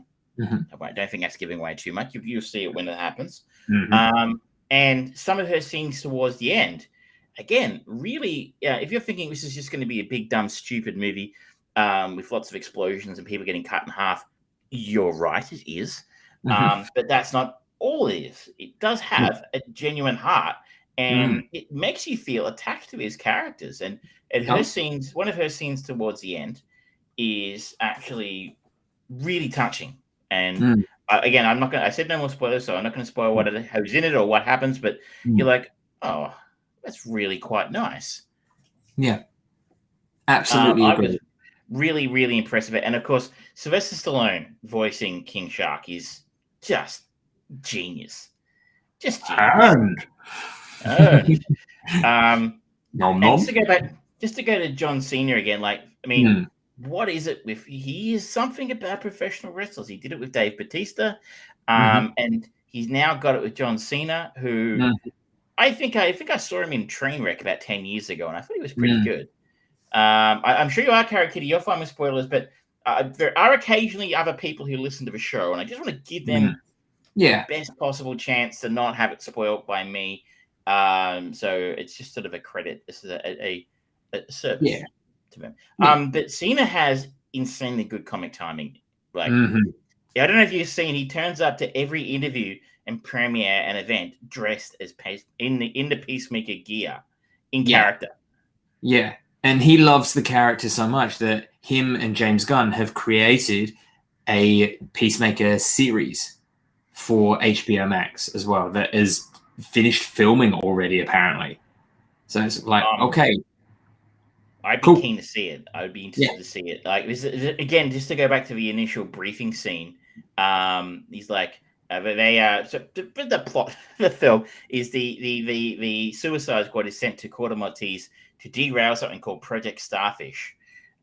don't think that's giving away too much. You'll see it when it happens. And some of her scenes towards the end, again, really, if you're thinking this is just going to be a big, dumb, stupid movie with lots of explosions and people getting cut in half, you're right, it is. But that's not all it is. It does have a genuine heart, and it makes you feel attached to these characters. And her scenes, one of her scenes towards the end is actually really touching. And again, I said no more spoilers, so I'm not going to spoil who's in it or what happens, but you're like, oh, that's really quite nice. Yeah, absolutely. I was really, really impressed with it. And of course, Sylvester Stallone voicing King Shark is just genius. Just genius. Just to go to John Cena again, what is it with he is something about professional wrestlers. He did it with Dave Bautista, and he's now got it with John Cena, who I think I saw him in Trainwreck about 10 years ago, and I thought he was pretty good. I'm sure you are, Carrot Kitty. You're fine with spoilers, but there are occasionally other people who listen to the show, and I just want to give them the best possible chance to not have it spoiled by me. So it's just sort of a credit. This is a service to them. But Cena has insanely good comic timing. I don't know if you've seen, he turns up to every interview and premiere and event dressed as in the Peacemaker gear in character. Yeah. And he loves the character so much that him and James Gunn have created a Peacemaker series for HBO Max as well that is finished filming already, apparently. So it's okay. I'd be keen to see it. I would be interested to see it. Again, just to go back to the initial briefing scene, he's like, the plot of the film is the Suicide Squad is sent to Corto Maltese to derail something called Project Starfish.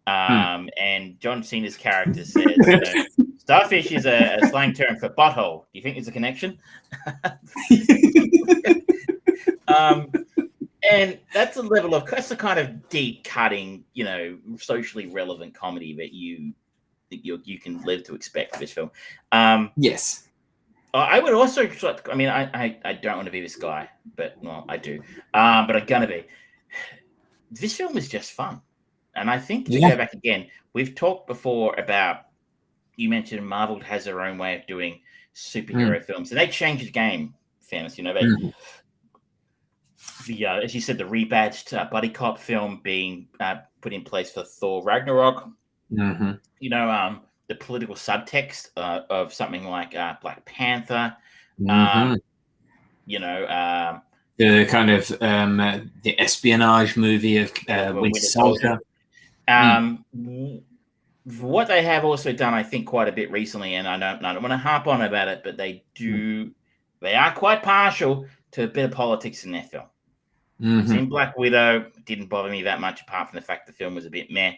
And John Cena's character says, Starfish is a slang term for butthole. Do you think there's a connection? And that's the kind of deep cutting, socially relevant comedy that you can live to expect for this film. Yes. I would also. I mean, I don't want to be this guy, but well, I do. But I'm gonna be. This film is just fun, and I think to go back again, we've talked before about. You mentioned Marvel has their own way of doing superhero films, and they changed the game. Fairness, they. As you said, the rebadged buddy cop film being put in place for Thor Ragnarok. The political subtext of something like Black Panther. The kind of the espionage movie of Winter Soldier. What they have also done, I think, quite a bit recently, and I don't want to harp on about it, but they are quite partial to a bit of politics in their film. In Black Widow, it didn't bother me that much, apart from the fact the film was a bit meh.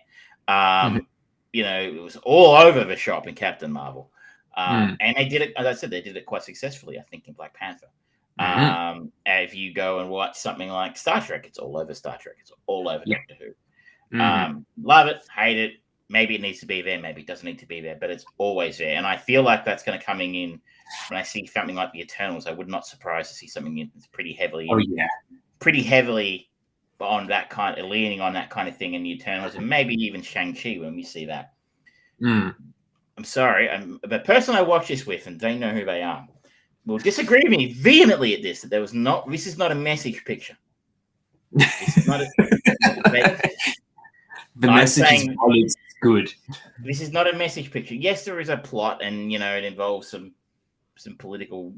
It was all over the shop in Captain Marvel. And they did it, as I said, they did it quite successfully, I think, in Black Panther. If you go and watch something like Star Trek, it's all over Star Trek. It's all over Doctor Who. Love it, hate it. Maybe it needs to be there, maybe it doesn't need to be there, but it's always there. And I feel like that's going to coming in when I see something like The Eternals. I would not surprise to see something that's pretty heavily on that kind of leaning on that kind of thing in the Eternals, and maybe even Shang-Chi when we see that. I'm sorry, the person I watch this with, and they know who they are, will disagree with me vehemently at this. That this is not a message picture. This is not the message is good. This is not a message picture. Yes, there is a plot, and it involves some political,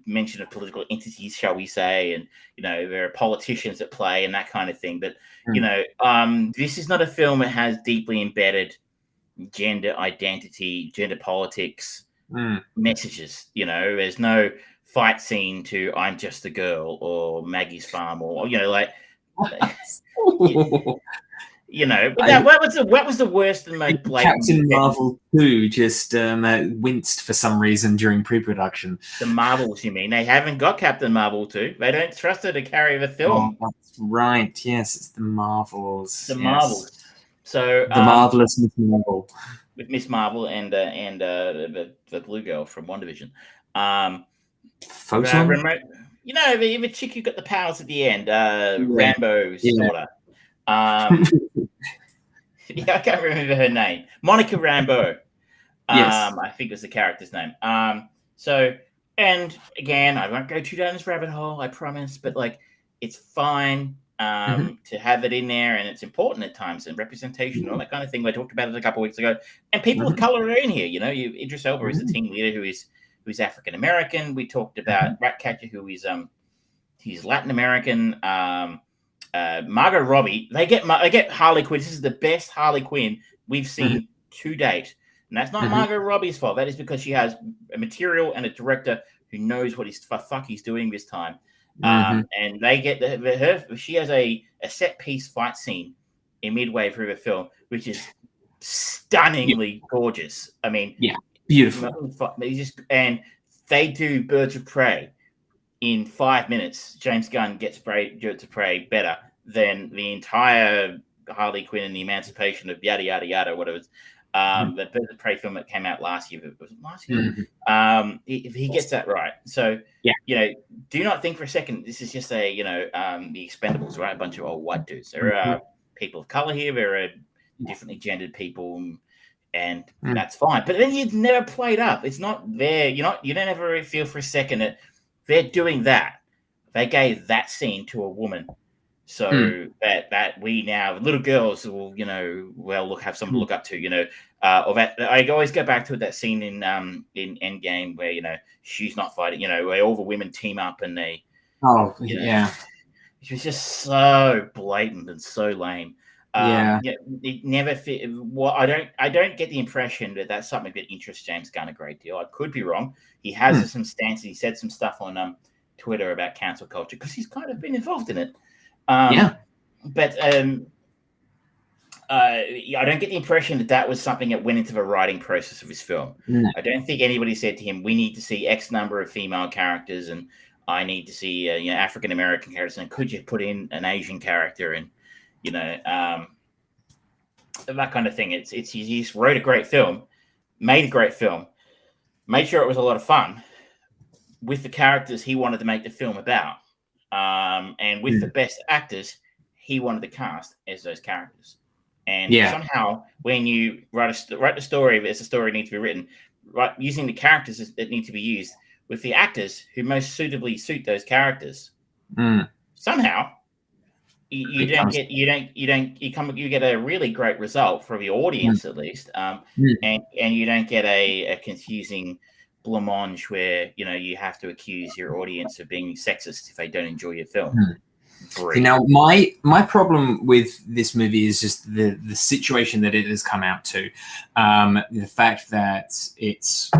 mention of political entities, shall we say, and there are politicians at play and that kind of thing. But this is not a film that has deeply embedded gender identity, gender politics messages. There's no fight scene to "I'm Just a Girl" or "Maggie's Farm" or what was the worst and most blatant? Captain Marvel 2 just winced for some reason during pre-production. The Marvels, you mean? They haven't got Captain Marvel 2. They don't trust her to carry the film. Oh, that's right. Yes, it's the Marvels. Marvels. So the marvelous Miss Marvel with Miss Marvel and the blue girl from WandaVision. Photon. The chick who got the powers at the end. Rambo's daughter. I can't remember her name. Monica Rambeau. I think was the character's name. And again, I won't go too down this rabbit hole, I promise, but it's fine to have it in there, and it's important at times, and representation and all that kind of thing. I talked about it a couple of weeks ago, and people of color are in here. Idris Elba is the team leader who's African American. We talked about Ratcatcher, who is he's Latin American. Margot Robbie, they get Harley Quinn. This is the best Harley Quinn we've seen to date, and that's not Margot Robbie's fault. That is because she has a material and a director who knows what he's doing this time. And they get her. She has a set piece fight scene in midway through the film, which is stunningly gorgeous. I mean, beautiful. And they do Birds of Prey in 5 minutes. James Gunn gets Birds of Prey better than the entire Harley Quinn and the Emancipation of yada yada yada. What it was, the Birds of Prey film that came out last year. Was it last year? He gets that right. So do not think for a second this is just the Expendables, right? A bunch of old white dudes. There are people of color here. There are differently gendered people, and that's fine. But then you've never played up. It's not there. You don't ever feel for a second that they're doing that. They gave that scene to a woman, so that we now little girls will have someone to look up to. Or that I always go back to that scene in Endgame where she's not fighting. Where all the women team up and they. It was just so blatant and so lame. It never fit. Well, I don't get the impression that that's something that interests James Gunn a great deal. I could be wrong. He has some stances. He said some stuff on Twitter about cancel culture because he's kind of been involved in it. But I don't get the impression that was something that went into the writing process of his film. I don't think anybody said to him, "We need to see X number of female characters, and I need to see African American characters, and could you put in an Asian character?" And that kind of thing. It's he just wrote a great film, made a great film, made sure it was a lot of fun, with the characters he wanted to make the film about, and with the best actors he wanted to cast as those characters. And somehow, when you write the story as the story needs to be written, using the characters that need to be used with the actors who most suitably suit those characters, somehow you get a really great result for the audience at least, and you don't get a confusing blancmange where you have to accuse your audience of being sexist if they don't enjoy your film. Now, my problem with this movie is just the situation that it has come out to. The fact that it's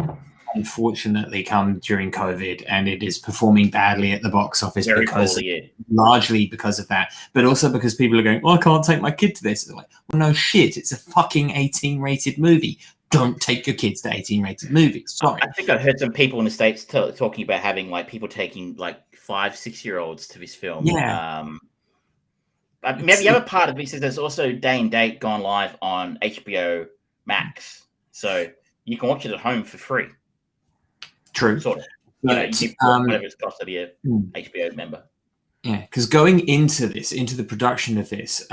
unfortunately come during COVID and it is performing badly at the box office largely because of that, but also because people are going, I can't take my kid to this. They're like, well, no shit, it's a fucking 18 rated movie. Don't take your kids to 18 rated movies. Sorry. I think I heard some people in the States talking about having people taking 5-6-year-olds to this film. Yeah. Maybe the other part of this is there's also Day and Date gone live on HBO Max, so you can watch it at home for free. True. Sort of. Whatever it's cost to be a HBO member. Yeah, because going into the production of this,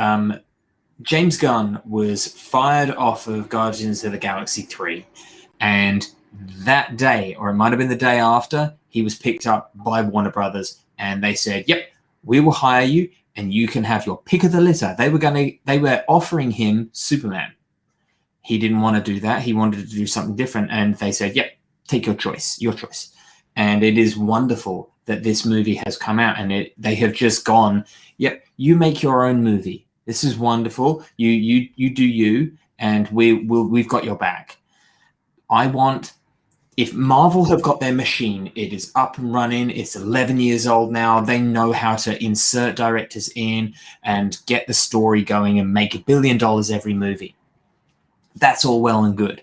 James Gunn was fired off of Guardians of the Galaxy 3, and that day, or it might have been the day after, he was picked up by Warner Brothers, and they said, "Yep, we will hire you, and you can have your pick of the litter." They were offering him Superman. He didn't want to do that. He wanted to do something different, and they said, "Yep, take your choice." And it is wonderful that this movie has come out, and they have just gone, "Yep, you make your own movie. This is wonderful. You do you, and we've got your back." If Marvel have got their machine, it is up and running. It's 11 years old now. They know how to insert directors in and get the story going and make $1 billion every movie. That's all well and good.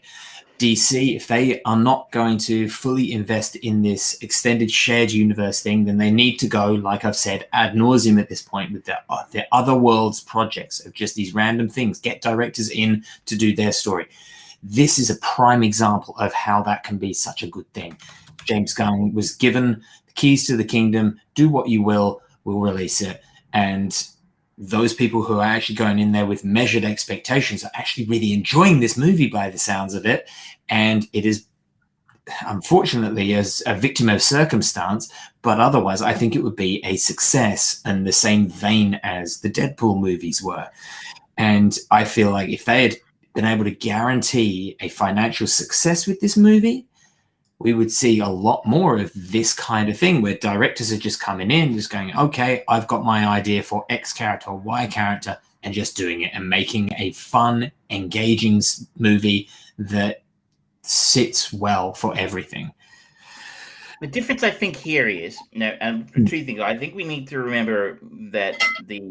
DC, if they are not going to fully invest in this extended shared universe thing, then they need to go, like I've said, ad nauseum at this point with their other worlds projects of just these random things. Get directors in to do their story. This is a prime example of how that can be such a good thing. James Gunn was given the keys to the kingdom. Do what you will. We'll release it. And those people who are actually going in there with measured expectations are actually really enjoying this movie by the sounds of it. And it is, unfortunately, as a victim of circumstance, but otherwise I think it would be a success in the same vein as the Deadpool movies were. And I feel like if they had been able to guarantee a financial success with this movie, we would see a lot more of this kind of thing where directors are just coming in, just going, okay, I've got my idea for X character or Y character, and just doing it and making a fun, engaging movie that sits well for everything. The difference I think here is, two things. I think we need to remember that the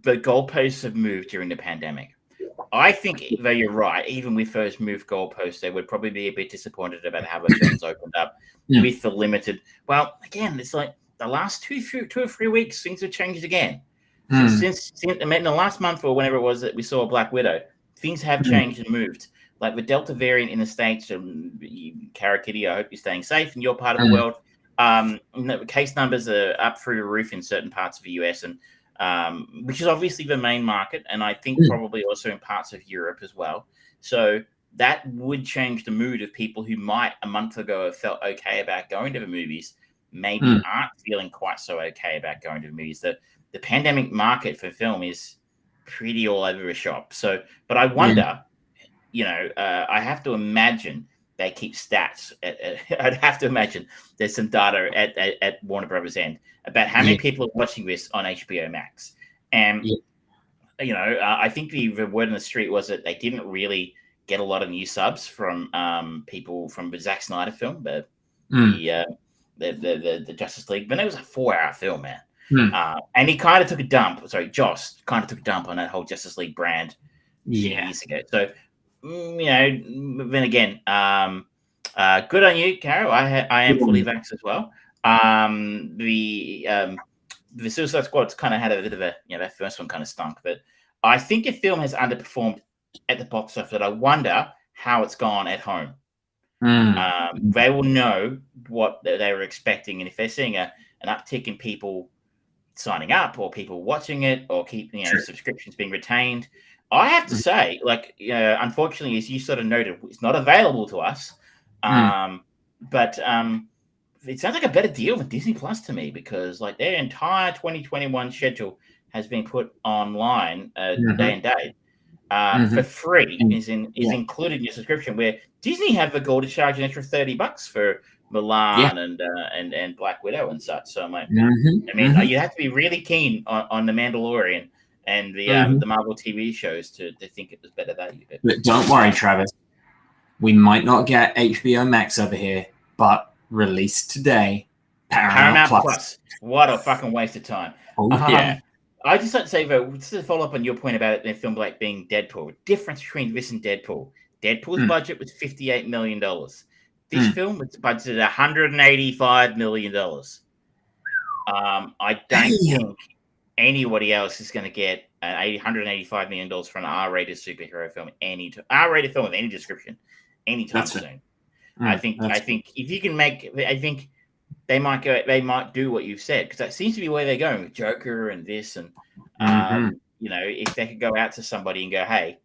goalposts have moved during the pandemic. I think, though you're right, even with those moved goalposts, they would probably be a bit disappointed about how the films opened up with the limited. Well, again, it's like the last two or 3 weeks, things have changed again. So since in the last month or whenever it was that we saw Black Widow, things have changed and moved. Like the Delta variant in the States, Cara Kitty, I hope you're staying safe in your part of the world. Case numbers are up through the roof in certain parts of the US, and which is obviously the main market, and I think probably also in parts of Europe as well. So that would change the mood of people who might a month ago have felt okay about going to the movies, maybe aren't feeling quite so okay about going to the movies. The pandemic market for film is pretty all over the shop. So, but I wonder, I have to imagine they keep stats. I'd have to imagine there's some data at Warner Brothers' end about how many people are watching this on HBO Max. And, I think the word on the street was that they didn't really get a lot of new subs from people from the Zack Snyder film, the Justice League. But it was a 4-hour film, man. And he kind of took a dump. Sorry, Joss kind of took a dump on that whole Justice League brand years ago. So, then again, good on you, Caro. I am fully vaxxed as well. The Suicide Squad's kind of had a bit of that first one kind of stunk, but I think a film has underperformed at the box office. I wonder how it's gone at home. They will know what they were expecting, and if they're seeing an uptick in people signing up or people watching it or subscriptions being retained, I have to say, like, unfortunately, as you sort of noted, it's not available to us. But it sounds like a better deal than Disney Plus to me, because like their entire 2021 schedule has been put online day and day for free. Is included in your subscription, where Disney have the goal to charge an extra $30 for Milan and Black Widow and such. So I'm like, I mean, you have to be really keen on the Mandalorian and the Marvel TV shows to think it was better value. But don't worry, Travis. We might not get HBO Max over here, but released today, Paramount Plus. What a fucking waste of time. I just like to say, though, just to follow up on your point about the film like being Deadpool, the difference between this and Deadpool. Deadpool's budget was $58 million. This film was budgeted $185 million. I don't think anybody else is going to get $185 million for an R-rated superhero film, R-rated film of any description, anytime soon. I think if you can make, I think they might do what you've said, because that seems to be where they're going with Joker and this, and if they could go out to somebody and go, hey,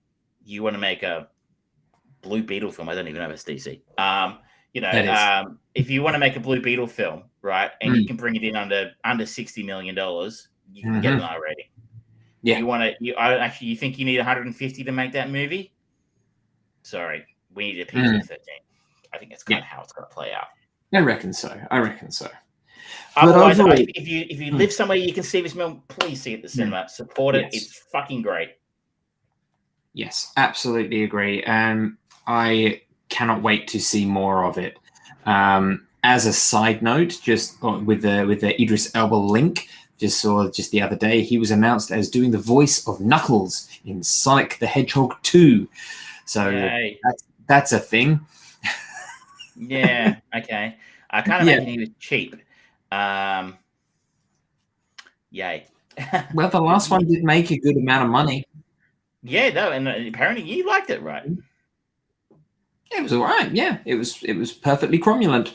you want to make a Blue Beetle film? I don't even know if it's DC. If you want to make a Blue Beetle film, right, and you can bring it in under $60 million, you can get an R rating. Yeah. You think you need 150 to make that movie? Sorry, we need a PG-13. I think that's kind of how it's going to play out. I reckon so. Otherwise, if you live somewhere you can see this film, please see it at the cinema. Support it. It's fucking great. Yes, absolutely agree. I cannot wait to see more of it. As a side note, just with the Idris Elba link, just saw the other day, he was announced as doing the voice of Knuckles in Sonic the Hedgehog 2. So that's a thing. Yeah, okay. I can't imagine he was cheap. Yay. Well, the last one did make a good amount of money. Yeah, no, and apparently you liked it, right? It was all right. Yeah, it was perfectly cromulent.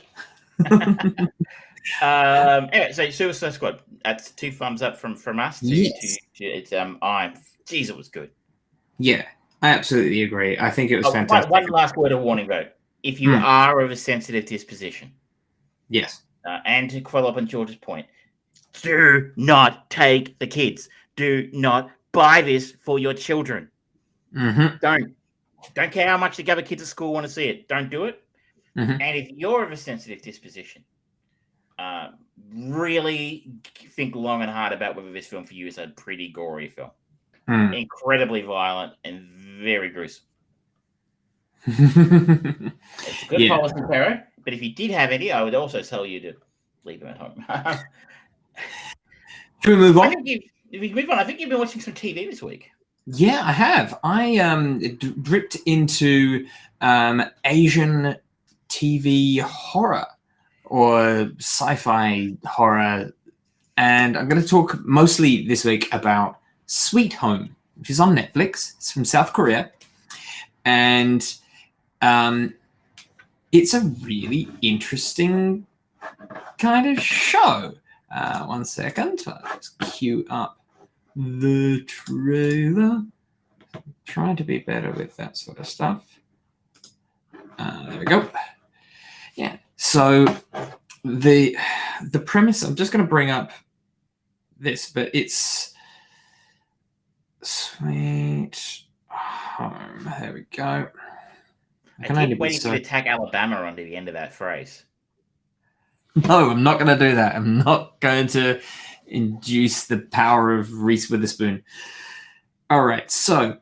Anyway, so Suicide Squad. That's 2 thumbs up from us. Jeez, it was good. Yeah, I absolutely agree. I think it was fantastic. One last word of warning, though. If you are of a sensitive disposition, yes, and to follow up on George's point, do not take the kids. Do not buy this for your children. Don't care how much the other kids at school want to see it. Don't do it. And if you're of a sensitive disposition, really think long and hard about whether this film for you is a pretty gory film. Incredibly violent and very gruesome. It's a good policy, Pero, but if you did have any, I would also tell you to leave them at home. Should we move on? If we move on, I think you've been watching some TV this week. Yeah, I have. I dripped into Asian TV horror or sci-fi horror, and I'm going to talk mostly this week about Sweet Home, which is on Netflix. It's from South Korea, and it's a really interesting kind of show. 1 second. Let's cue up the trailer. Trying to be better with that sort of stuff. There we go. Yeah. So the premise, I'm just going to bring up this, but it's Sweet Home. There we go. I keep waiting to tack Alabama onto the end of that phrase. No, I'm not going to do that. I'm not going to induce the power of Reese Witherspoon. All right, so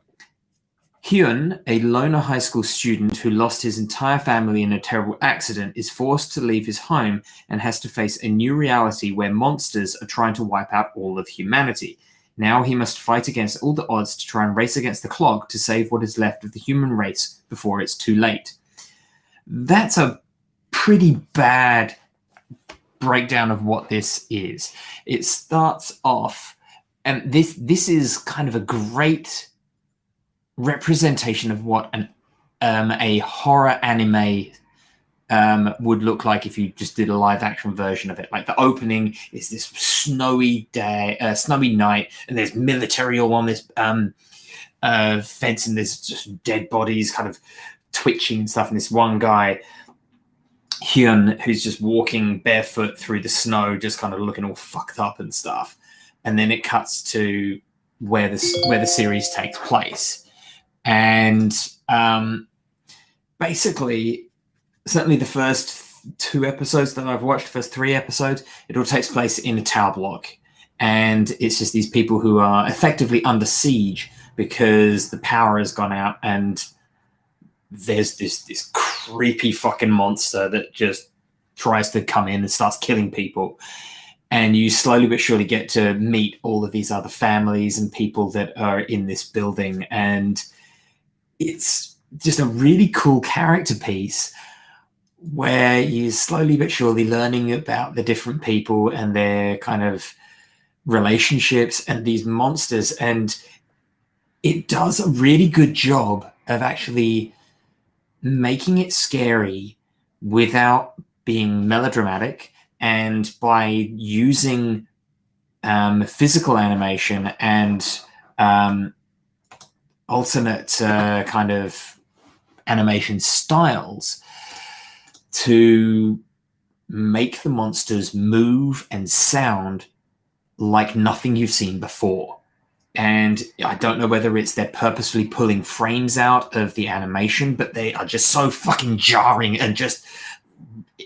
Hyun, a loner high school student who lost his entire family in a terrible accident, is forced to leave his home and has to face a new reality where monsters are trying to wipe out all of humanity. Now he must fight against all the odds to try and race against the clock to save what is left of the human race before it's too late. That's a pretty bad breakdown of what this is. It starts off, and this is kind of a great representation of what a horror anime would look like if you just did a live action version of it. Like the opening is this snowy day, snowy night, and there's military all on this fence, and there's just dead bodies kind of twitching and stuff. And this one guy, Hyun, who's just walking barefoot through the snow, just kind of looking all fucked up and stuff. And then it cuts to where the series takes place, and basically, certainly the first 2 episodes that I've watched, first 3 episodes, it all takes place in a tower block, and it's just these people who are effectively under siege because the power has gone out, and there's this creepy fucking monster that just tries to come in and starts killing people. And you slowly but surely get to meet all of these other families and people that are in this building. And it's just a really cool character piece where you're slowly but surely learning about the different people and their kind of relationships and these monsters. And it does a really good job of actually making it scary without being melodramatic, and by using physical animation and alternate kind of animation styles to make the monsters move and sound like nothing you've seen before. And I don't know whether it's they're purposefully pulling frames out of the animation, but they are just so fucking jarring, and just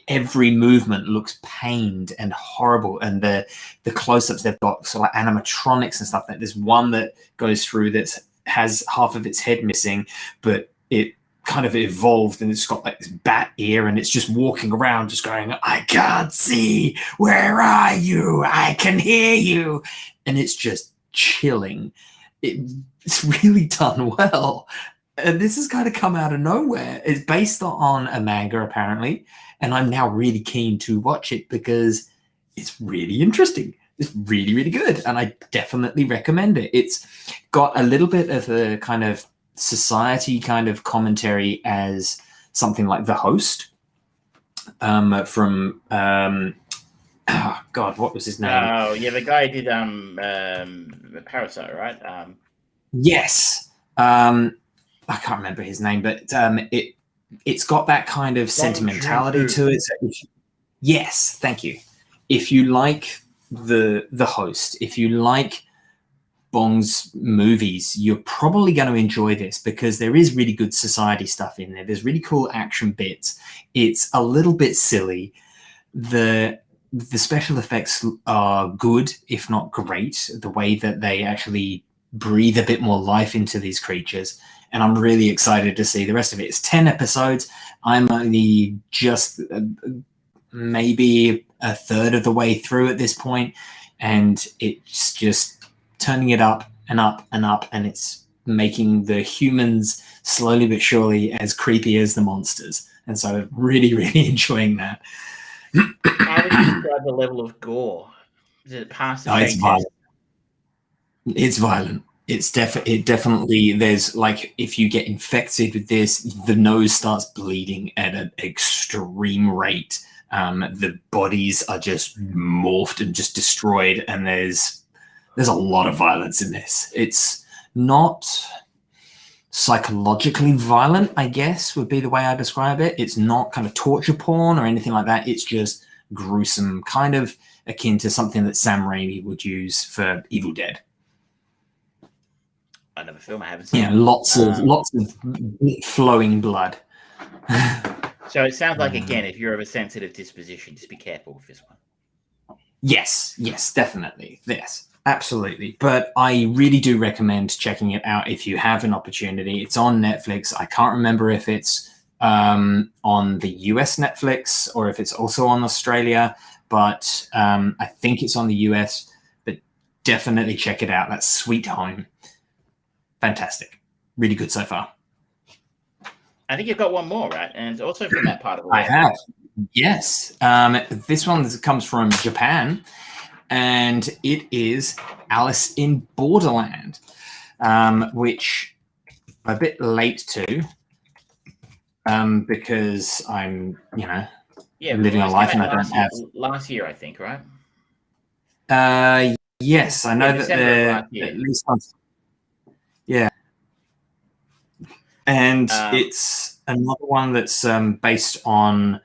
every movement looks pained and horrible. And the close-ups they've got, so like animatronics and stuff. Like there's one that goes through that has half of its head missing, but it kind of evolved and it's got like this bat ear, and it's just walking around just going, I can't see, where are you, I can hear you. And it's just chilling. It's really done well, and this has kind of come out of nowhere. It's based on a manga apparently, and I'm now really keen to watch it because it's really interesting. It's really, really good, and I definitely recommend it. It's got a little bit of a kind of society kind of commentary as something like The Host from oh God, what was his name? Oh yeah, the guy who did Parasite, right? Yes. I can't remember his name, but it's got that kind of sentimentality to it. So yes, thank you. If you like the Host, if you like Bong's movies, you're probably going to enjoy this because there is really good society stuff in there. There's really cool action bits. It's a little bit silly. The special effects are good, if not great, the way that they actually breathe a bit more life into these creatures. And I'm really excited to see the rest of it. It's 10 episodes. I'm only just maybe a third of the way through at this point, and it's just turning it up and up and up, and it's making the humans slowly but surely as creepy as the monsters. And so really, really enjoying that. How would you describe the level of gore? Is it past the it's violent. It's violent. It definitely, there's like, if you get infected with this, the nose starts bleeding at an extreme rate. The bodies are just morphed and just destroyed, and there's a lot of violence in this. It's not psychologically violent, I guess, would be the way I describe it. It's not kind of torture porn or anything like that. It's just gruesome, kind of akin to something that Sam Raimi would use for Evil Dead. Another film I haven't seen. Yeah, lots of flowing blood. So it sounds like, again, if you're of a sensitive disposition, just be careful with this one. Yes, definitely. Yes, absolutely. But I really do recommend checking it out if you have an opportunity. It's on Netflix. I can't remember if it's on the US Netflix or if it's also on Australia, but I think it's on the US. But definitely check it out. That's Sweet Home. Fantastic. Really good so far. I think you've got one more, right? And also from that part of the world. I have. Yes. This one comes from Japan, and it is Alice in Borderland, which I'm a bit late to. because I'm, Yeah, living a life and I don't have. Last year, I think, right? Yes, I know that December they're at least. Yeah, and it's another one that's based on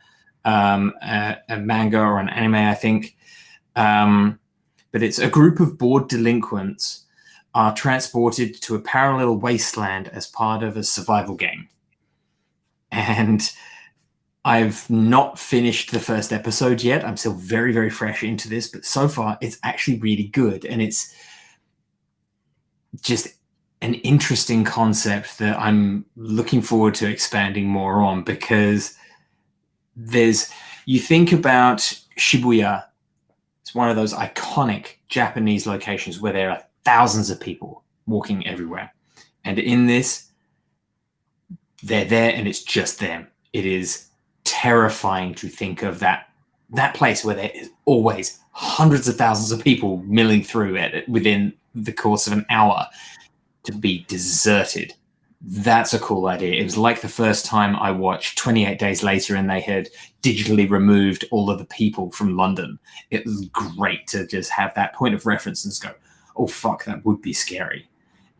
a manga or an anime, I think. But it's a group of bored delinquents are transported to a parallel wasteland as part of a survival game. And I've not finished the first episode yet. I'm still very, very fresh into this, but so far it's actually really good. And it's just an interesting concept that I'm looking forward to expanding more on, because you think about Shibuya, it's one of those iconic Japanese locations where there are thousands of people walking everywhere. And in this, they're there and it's just them. It is terrifying to think of that place where there is always hundreds of thousands of people milling through it within the course of an hour, to be deserted. That's a cool idea. It was like the first time I watched 28 Days Later and they had digitally removed all of the people from London. It was great to just have that point of reference and just go, oh, fuck, that would be scary.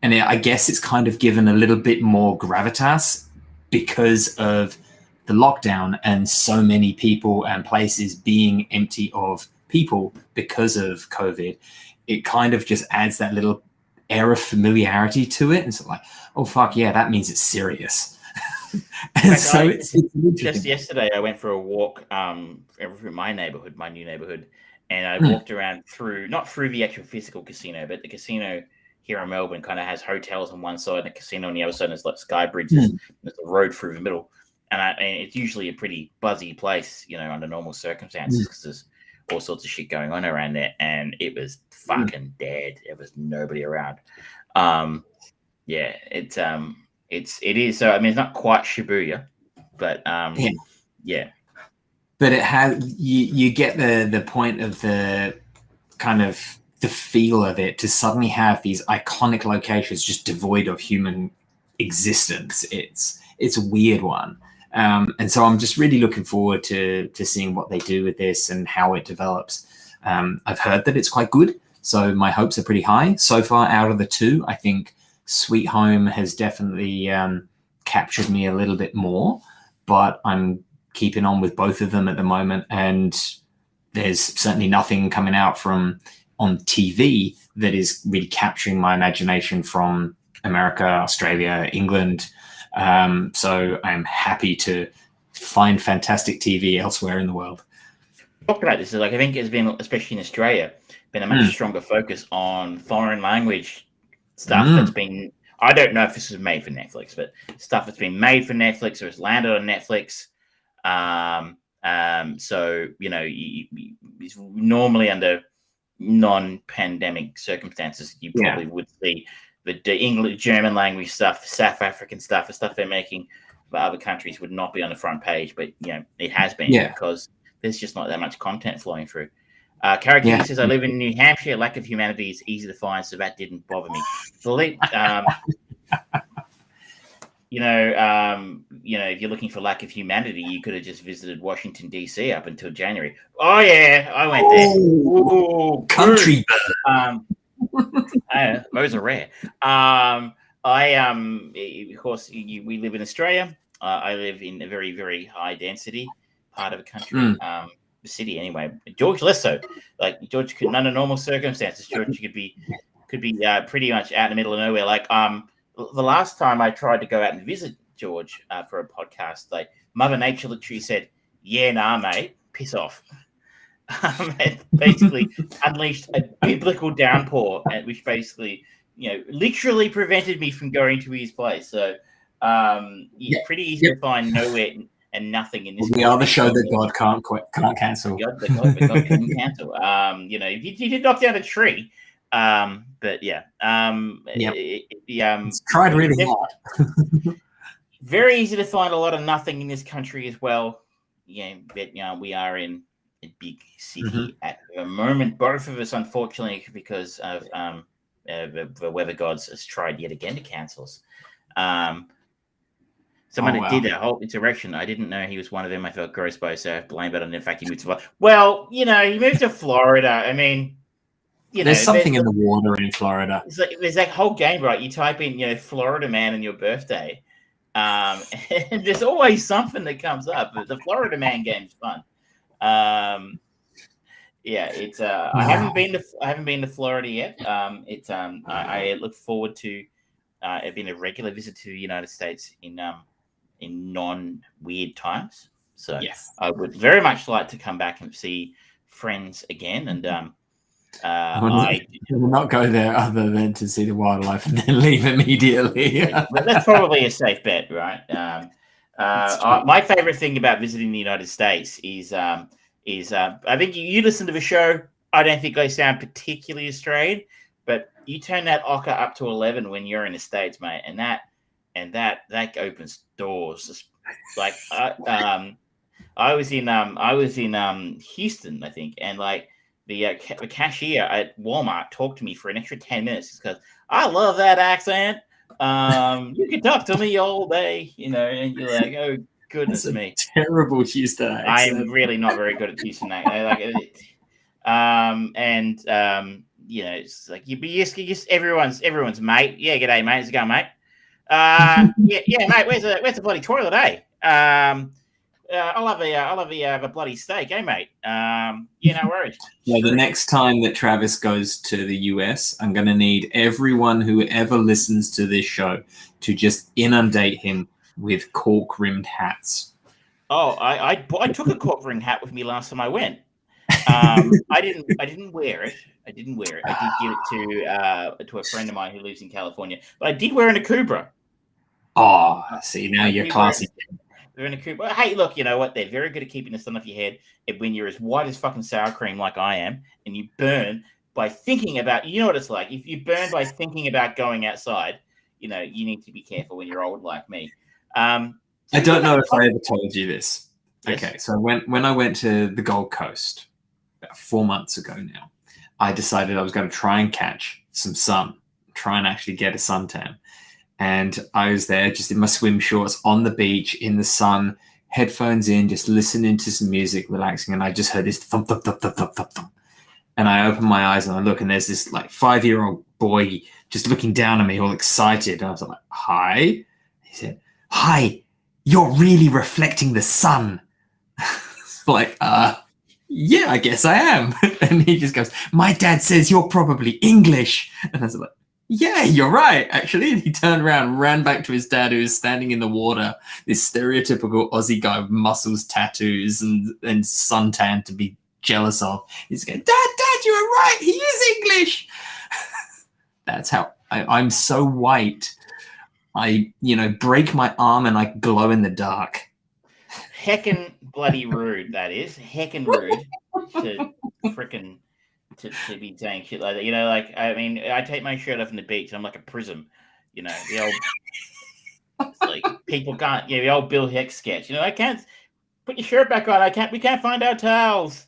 And I guess it's kind of given a little bit more gravitas because of the lockdown and so many people and places being empty of people because of COVID. It kind of just adds that little air of familiarity to it. And so like, oh, fuck, yeah, that means it's serious. And so it's just yesterday, I went for a walk through my neighborhood, my new neighborhood, and I walked around not through the actual physical casino, but the casino here in Melbourne kind of has hotels on one side and a casino on the other side. There's like sky bridges. There's a road through the middle. And it's usually a pretty buzzy place, under normal circumstances, because there's all sorts of shit going on around there. And it was fucking dead. There was nobody around. It is. So, I mean, it's not quite Shibuya, but yeah. But it has, you get the point of the kind of the feel of it, to suddenly have these iconic locations just devoid of human existence. It's a weird one. And so I'm just really looking forward to seeing what they do with this and how it develops. I've heard that it's quite good, so my hopes are pretty high. So far, out of the two, I think Sweet Home has definitely captured me a little bit more, but I'm keeping on with both of them at the moment, and there's certainly nothing coming out on TV that is really capturing my imagination from America, Australia, England. So I'm happy to find fantastic TV elsewhere in the world. Talk about this, I think it's been, especially in Australia, been a much stronger focus on foreign language stuff that's been, I don't know if this was made for Netflix, but stuff that's been made for Netflix or has landed on Netflix. So, it's normally under non-pandemic circumstances, you probably would see the English, German language stuff, South African stuff, the stuff they're making for other countries would not be on the front page, but it has been because there's just not that much content flowing through. Karakiri says, I live in New Hampshire. Lack of humanity is easy to find, so that didn't bother me. If you're looking for lack of humanity, you could have just visited Washington, D.C. up until January. Oh, yeah, I went there. Oh, country. Those are rare. Of course, we live in Australia. I live in a very, very high density part of the country, the city anyway. George less so. Like George could, under normal circumstances, George could be pretty much out in the middle of nowhere. Like the last time I tried to go out and visit George for a podcast, like Mother Nature literally said, "Yeah, nah, mate, piss off." And basically unleashed a biblical downpour, which basically, literally prevented me from going to his place. So, pretty easy to find nowhere and nothing in this. We are the show that God can't cancel. God couldn't cancel. You did knock down a tree, but it's tried really hard. Very easy to find a lot of nothing in this country as well. But we are in a big city at the moment. Both of us, unfortunately, because of the weather gods has tried yet again to cancel us. Someone that did that whole interaction. I didn't know he was one of them. I felt gross by, so I blame it on the fact he moved to Florida. Well, he moved to Florida. I mean, there's something in the water in Florida. It's like there's that whole game, right? You type in, Florida man and your birthday, and there's always something that comes up. But the Florida man game's fun. It's. I haven't been to Florida yet. I look forward to being a regular visit to the United States in non-weird times. So yes, I would very much like to come back and see friends again. And I will not go there other than to see the wildlife and then leave immediately. That's probably a safe bet, right? My favorite thing about visiting the United States is I think you listen to the show. I don't think I sound particularly Australian, but you turn that ochre up to 11 when you're in the States, mate, and that opens doors. Like I was in Houston, I think, and like the cashier at Walmart talked to me for an extra 10 minutes because I love that accent. You can talk to me all day, and you're like, oh goodness me, terrible Houston accent. I'm really not very good at Houston accent. It's like you just everyone's mate. Yeah, g'day, mate. How's it going, mate? Yeah, mate. Where's the bloody toilet, eh? I'll have a bloody steak, eh, mate? No worries. Yeah, the next time that Travis goes to the US, I'm going to need everyone who ever listens to this show to just inundate him with cork-rimmed hats. Oh, I took a cork-rimmed hat with me last time I went. I didn't wear it. I did give it to a friend of mine who lives in California, but I did wear an Akubra. Oh, see, now you're classy. They're in a coop. Hey, look, you know what? They're very good at keeping the sun off your head. And when you're as white as fucking sour cream like I am, and you burn by thinking about, you know what it's like. If you burn by thinking about going outside, you need to be careful when you're old like me. I don't know if I ever told you this. Yes. Okay, so when I went to the Gold Coast about 4 months ago now, I decided I was going to try and catch some sun, try and actually get a suntan. And I was there just in my swim shorts on the beach in the sun, headphones in, just listening to some music, relaxing. And I just heard this thump, thump, thump, thump, thump, thump, thump. And I open my eyes and I look, and there's this like 5-year-old boy just looking down at me, all excited. And I was like, hi. He said, hi, you're really reflecting the sun. Like, yeah, I guess I am. And he just goes, my dad says you're probably English. And I was like, yeah, you're right, actually. And he turned around, ran back to his dad, who was standing in the water, this stereotypical Aussie guy with muscles, tattoos, and suntan to be jealous of. He's going, Dad, you were right. He is English. That's how I'm so white. I, break my arm and I glow in the dark. Heckin' bloody rude, that is. Heckin' rude to frickin' to be saying shit like that. I take my shirt off in the beach and I'm like a prism. The old like people can't, the old Bill Hicks sketch. I can't put your shirt back on. We can't find our towels.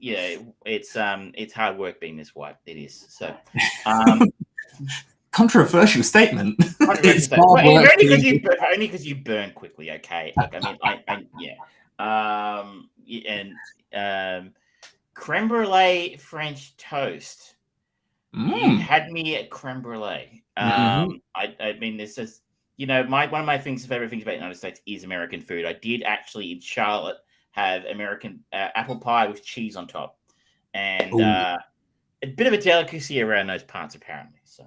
It's hard work being this white. It is. So controversial statement. Only because you burn quickly. Okay. Creme brulee French toast. You had me at creme brulee. This is one of my favorite things about the United States is American food. I did actually in Charlotte have American apple pie with cheese on top, and a bit of a delicacy around those parts apparently. So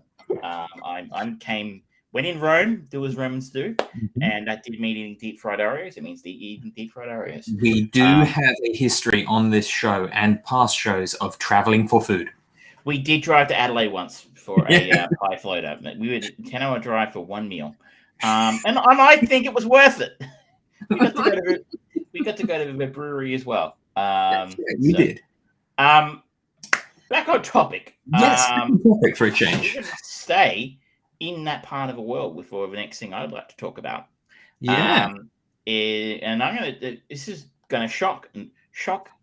when in Rome, do as Romans do, and that did mean eating deep fried Oreos. It means eating deep fried Oreos. We do have a history on this show and past shows of traveling for food. We did drive to Adelaide once for a pie floater. We were a 10-hour drive for one meal, and I think it was worth it. We got to go to the brewery as well. We did. Back on topic. Yes, topic for a change. We're going to stay in that part of the world for the next thing I'd like to talk about. Yeah. And I'm going to. This is going to shock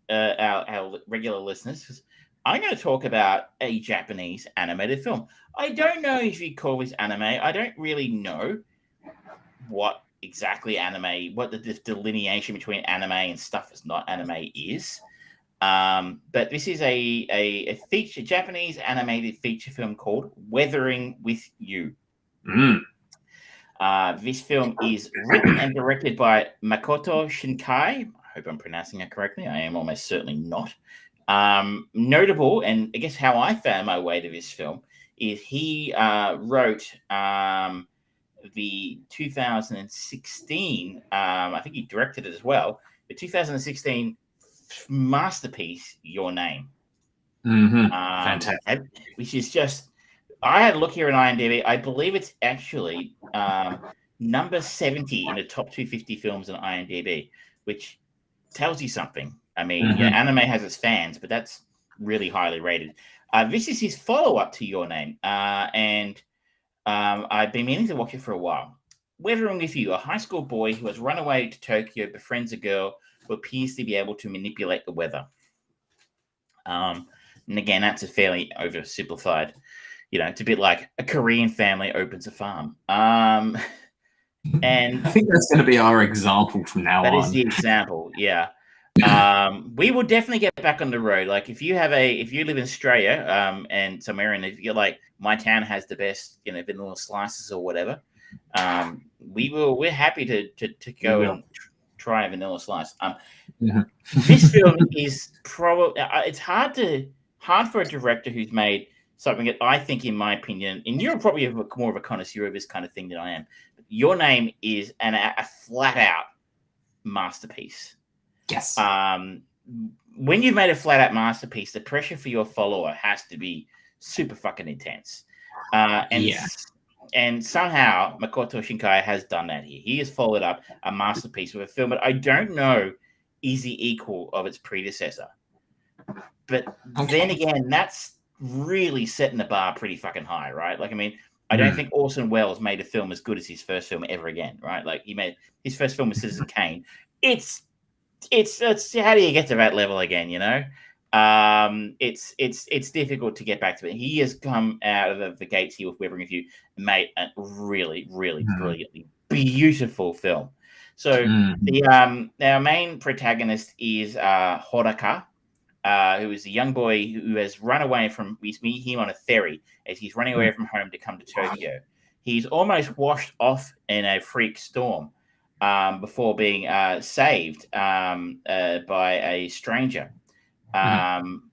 our regular listeners because I'm going to talk about a Japanese animated film. I don't know if you call this anime. I don't really know what exactly anime, what the delineation between anime and stuff that's not anime is. But this is a feature Japanese animated feature film called Weathering with You. This film is written and directed by Makoto Shinkai. I hope I'm pronouncing it correctly. I am almost certainly not. Notable, and I guess how I found my way to this film is he wrote the 2016, I think he directed it as well, the 2016 masterpiece, Your Name. Fantastic. Which is just, I had a look here on IMDb. I believe it's actually number 70 in the top 250 films on IMDb, which tells you something. I mean, anime has its fans, but that's really highly rated. This is his follow-up to Your Name, and I've been meaning to watch it for a while. Weathering with You, a high school boy who has run away to Tokyo befriends a girl who appears to be able to manipulate the weather. And again, that's a fairly oversimplified, it's a bit like a Korean family opens a farm. And I think that's going to be our example from now on. That is the example, yeah. We will definitely get back on the road. Like if you live in Australia, and somewhere, and if you're like, my town has the best, vanilla slices or whatever, we're happy to go and try a vanilla slice. This film is probably, it's hard for a director who's made something that I think, in my opinion, and you're probably more of a connoisseur of this kind of thing than I am. Your Name is a flat out masterpiece. Yes. When you've made a flat out masterpiece, the pressure for your follower has to be super fucking intense. And somehow Makoto Shinkai has done that here. He has followed up a masterpiece with a film that I don't know is the equal of its predecessor. But then again, that's really setting the bar pretty fucking high, right? Like, I mean, I don't think Orson Welles made a film as good as his first film ever again, right? Like, he made his first film was Citizen Kane. It's how do you get to that level again? It's difficult to get back to it. He has come out of the gates here with Weathering with You and made a really, really brilliantly beautiful film. So our main protagonist is Horaka, who is a young boy who has run away from. We meet him on a ferry as he's running away from home to come to Tokyo. He's almost washed off in a freak storm before being saved by a stranger, Mr.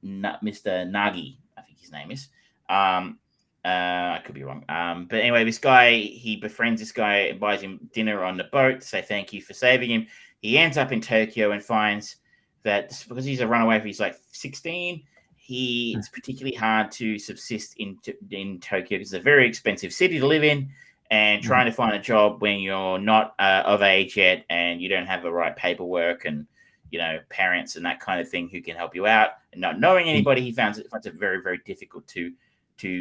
Nagi, I think his name is. I could be wrong. But anyway, this guy, he befriends this guy, buys him dinner on the boat to say thank you for saving him. He ends up in Tokyo and finds that because he's a runaway, he's like 16, it's particularly hard to subsist in Tokyo because it's a very expensive city to live in, and trying to find a job when you're not of age yet and you don't have the right paperwork and, parents and that kind of thing who can help you out, and not knowing anybody, he finds it very, very difficult to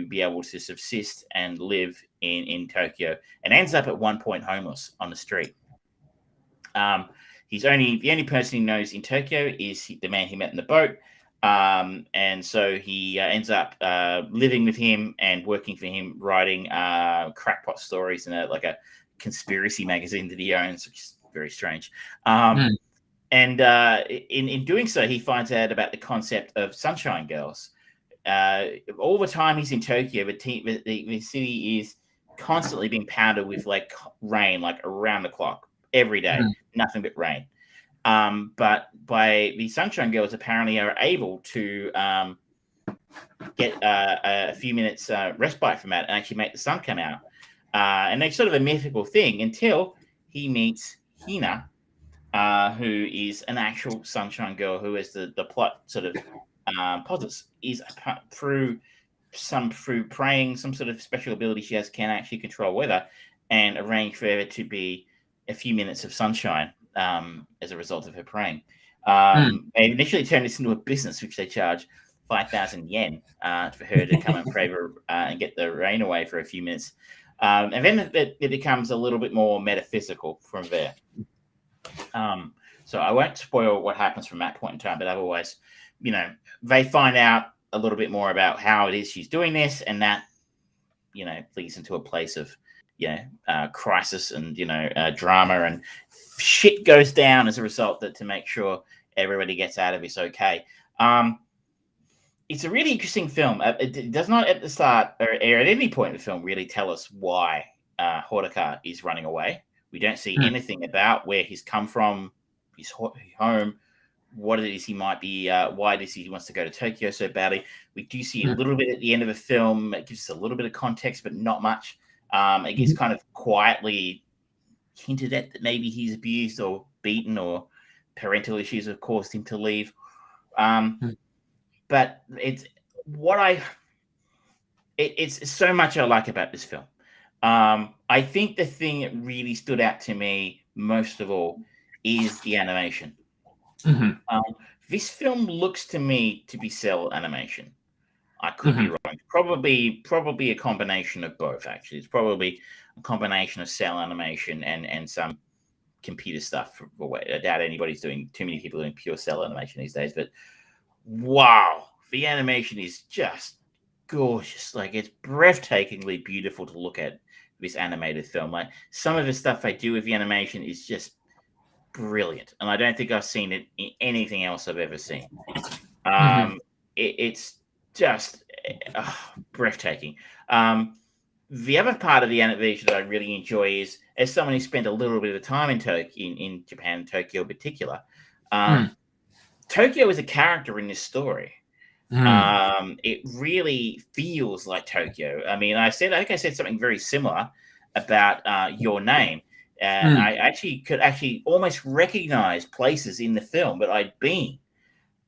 be able to subsist and live in Tokyo, and ends up at one point homeless on the street. The only person he knows in Tokyo is the man he met in the boat. And so he ends up living with him and working for him, writing crackpot stories in a conspiracy magazine that he owns, which is very strange. And in doing so, he finds out about the concept of Sunshine Girls. All the time he's in Tokyo, the city is constantly being pounded with rain, around the clock, every day, nothing but rain. But by the Sunshine Girls apparently are able to get a few minutes respite from that and actually make the sun come out. And they're sort of a mythical thing until he meets Hina, who is an actual Sunshine Girl, who is the plot sort of posits is through praying, some sort of special ability she has, can actually control weather and arrange for there to be a few minutes of sunshine as a result of her praying. They initially turned this into a business, which they charge 5,000 yen for her to come and pray and get the rain away for a few minutes. And then it becomes a little bit more metaphysical from there. So I won't spoil what happens from that point in time, but otherwise, they find out a little bit more about how it is she's doing this, and that, leads into a place of, crisis and, drama, and shit goes down as a result to make sure everybody gets out of this okay. It's a really interesting film. It does not at the start or at any point in the film really tell us why Hodaka is running away. We don't see anything about where he's come from, his home, what it is he might be, why he wants to go to Tokyo so badly. We do see a little bit at the end of the film. It gives us a little bit of context, but not much. It gets kind of quietly hinted at that maybe he's abused or beaten, or parental issues have caused him to leave. But it's so much I like about this film. I think the thing that really stood out to me most of all is the animation. This film looks to me to be cell animation. I could be wrong. Probably a combination of both, actually. It's probably a combination of cell animation and some computer stuff. I doubt anybody's doing, too many people doing pure cell animation these days. But wow, the animation is just gorgeous. Like, it's breathtakingly beautiful to look at, this animated film. Like, some of the stuff they do with the animation is just brilliant, and I don't think I've seen it in anything else I've ever seen. It's just breathtaking. The other part of the animation that I really enjoy is, as someone who spent a little bit of time in Japan, Tokyo in particular, Tokyo is a character in this story. It really feels like Tokyo. I mean, I think I said something very similar about Your Name. And I could almost recognize places in the film that I'd been.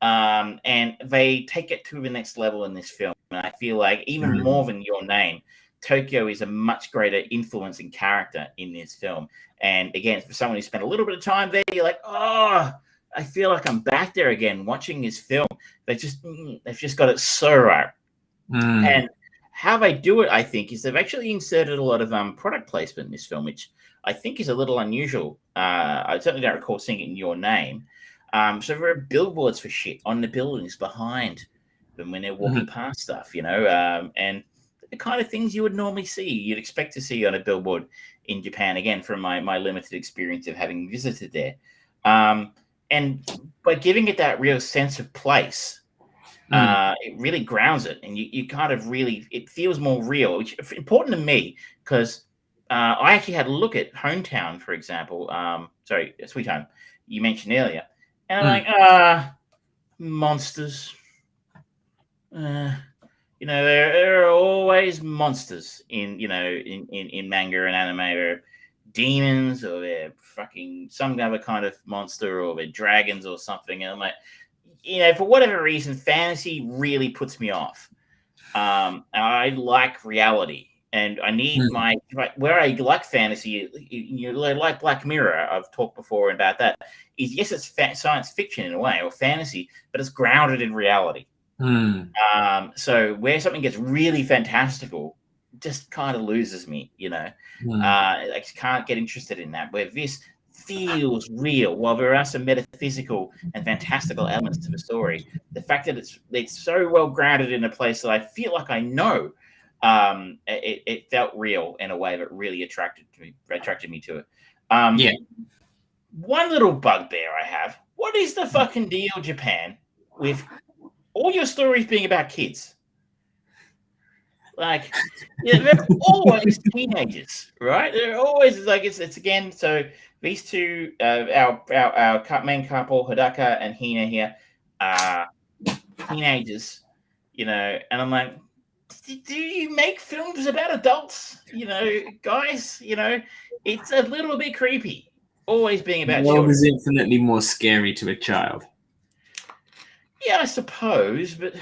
And they take it to the next level in this film. And I feel like even more than Your Name, Tokyo is a much greater influence and character in this film. And again, for someone who spent a little bit of time there, you're like, oh, I feel like I'm back there again watching this film. They've just got it so right. And how they do it, I think, is they've actually inserted a lot of product placement in this film, which I think is a little unusual. I certainly don't recall seeing it in Your Name. So there are billboards for shit on the buildings behind them when they're walking past stuff, and the kind of things you would normally see, you'd expect to see on a billboard in Japan, again, from my limited experience of having visited there. And by giving it that real sense of place, it really grounds it, and you kind of really, it feels more real, which is important to me, because I actually had a look at Hometown, for example. Sweet Home, you mentioned earlier. And I'm like, monsters. There are always monsters in manga and anime. They're demons, or they're fucking some other kind of monster, or they're dragons or something. And I'm like, for whatever reason, fantasy really puts me off. I like reality. And I need where I like fantasy, like Black Mirror, I've talked before about that, is yes, it's science fiction in a way, or fantasy, but it's grounded in reality. So where something gets really fantastical, just kind of loses me, I just can't get interested in that. Where this feels real, while there are some metaphysical and fantastical elements to the story, the fact that it's so well grounded in a place that I feel like I know. It felt real in a way that really attracted me to it. One little bugbear I have: what is the fucking deal, Japan, with all your stories being about kids? Like, they're always teenagers, right? They're always like it's again. So these two, our main couple, Hodaka and Hina here, are teenagers, and I'm like, do you make films about adults? Guys, it's a little bit creepy. Always being about children. The world is infinitely more scary to a child. Yeah, I suppose, but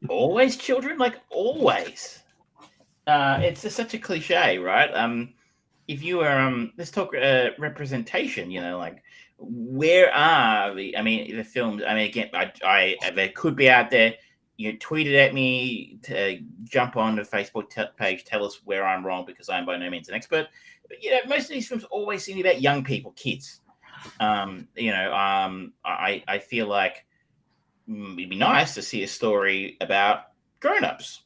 always children? Like, always. It's just such a cliche, right? If you were, let's talk representation, like, where are the films? Again, they could be out there. Tweet it at me, to jump on the Facebook page, tell us where I'm wrong, because I'm by no means an expert. But most of these films always seem about young people, kids. I feel like it'd be nice to see a story about grown-ups,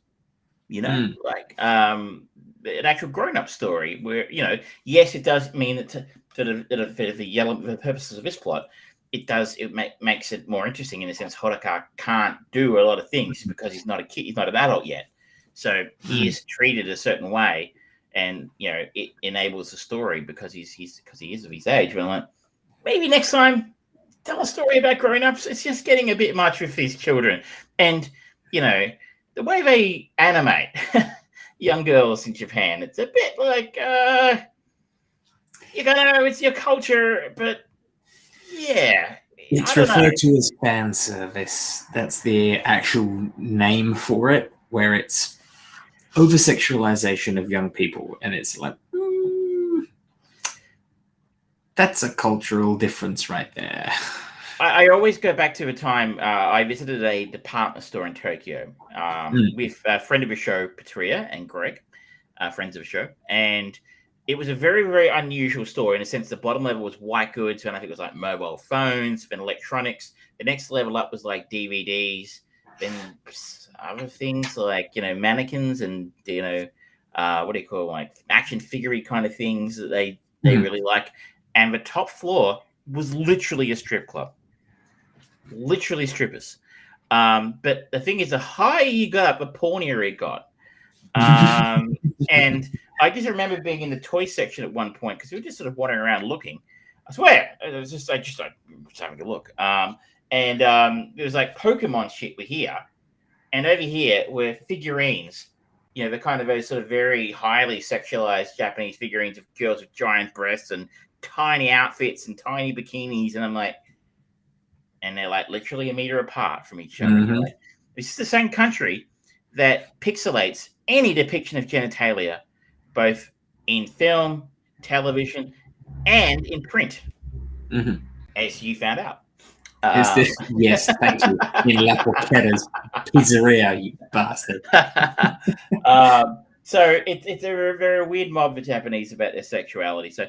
like an actual grown-up story where, yes, it does mean that for the purposes of this plot, makes it more interesting in the sense Hodaka can't do a lot of things because he's not a kid, he's not an adult yet. So he is treated a certain way, and it enables the story because he is of his age. But I'm like, maybe next time tell a story about grown-ups. It's just getting a bit much with these children. And the way they animate young girls in Japan, it's a bit like it's your culture, but yeah. It's referred to as fan service. That's the actual name for it, where it's over-sexualization of young people. And it's like, that's a cultural difference right there. I always go back to a time I visited a department store in Tokyo with a friend of the show, Patria, and Greg, friends of the show. And it was a very, very unusual store in a sense. The bottom level was white goods, and I think it was like mobile phones, then electronics. The next level up was like DVDs, then other things like, mannequins and, what do you call it, like action figure kind of things that they really like. And the top floor was literally a strip club. Literally strippers. But the thing is, the higher you got up, the pornier it got. And I just remember being in the toy section at one point because we were just sort of wandering around looking. I swear, it was just I was having a look. And it was like Pokemon shit were here. And over here were figurines, the kind of those sort of very highly sexualized Japanese figurines of girls with giant breasts and tiny outfits and tiny bikinis. And I'm like, and they're like literally a meter apart from each other. Mm-hmm. Like, this is the same country that pixelates any depiction of genitalia, both in film, television, and in print, as you found out. Yes, thank you. In La Porchetta's pizzeria, you bastard. So it's a very weird mob, the Japanese, about their sexuality. So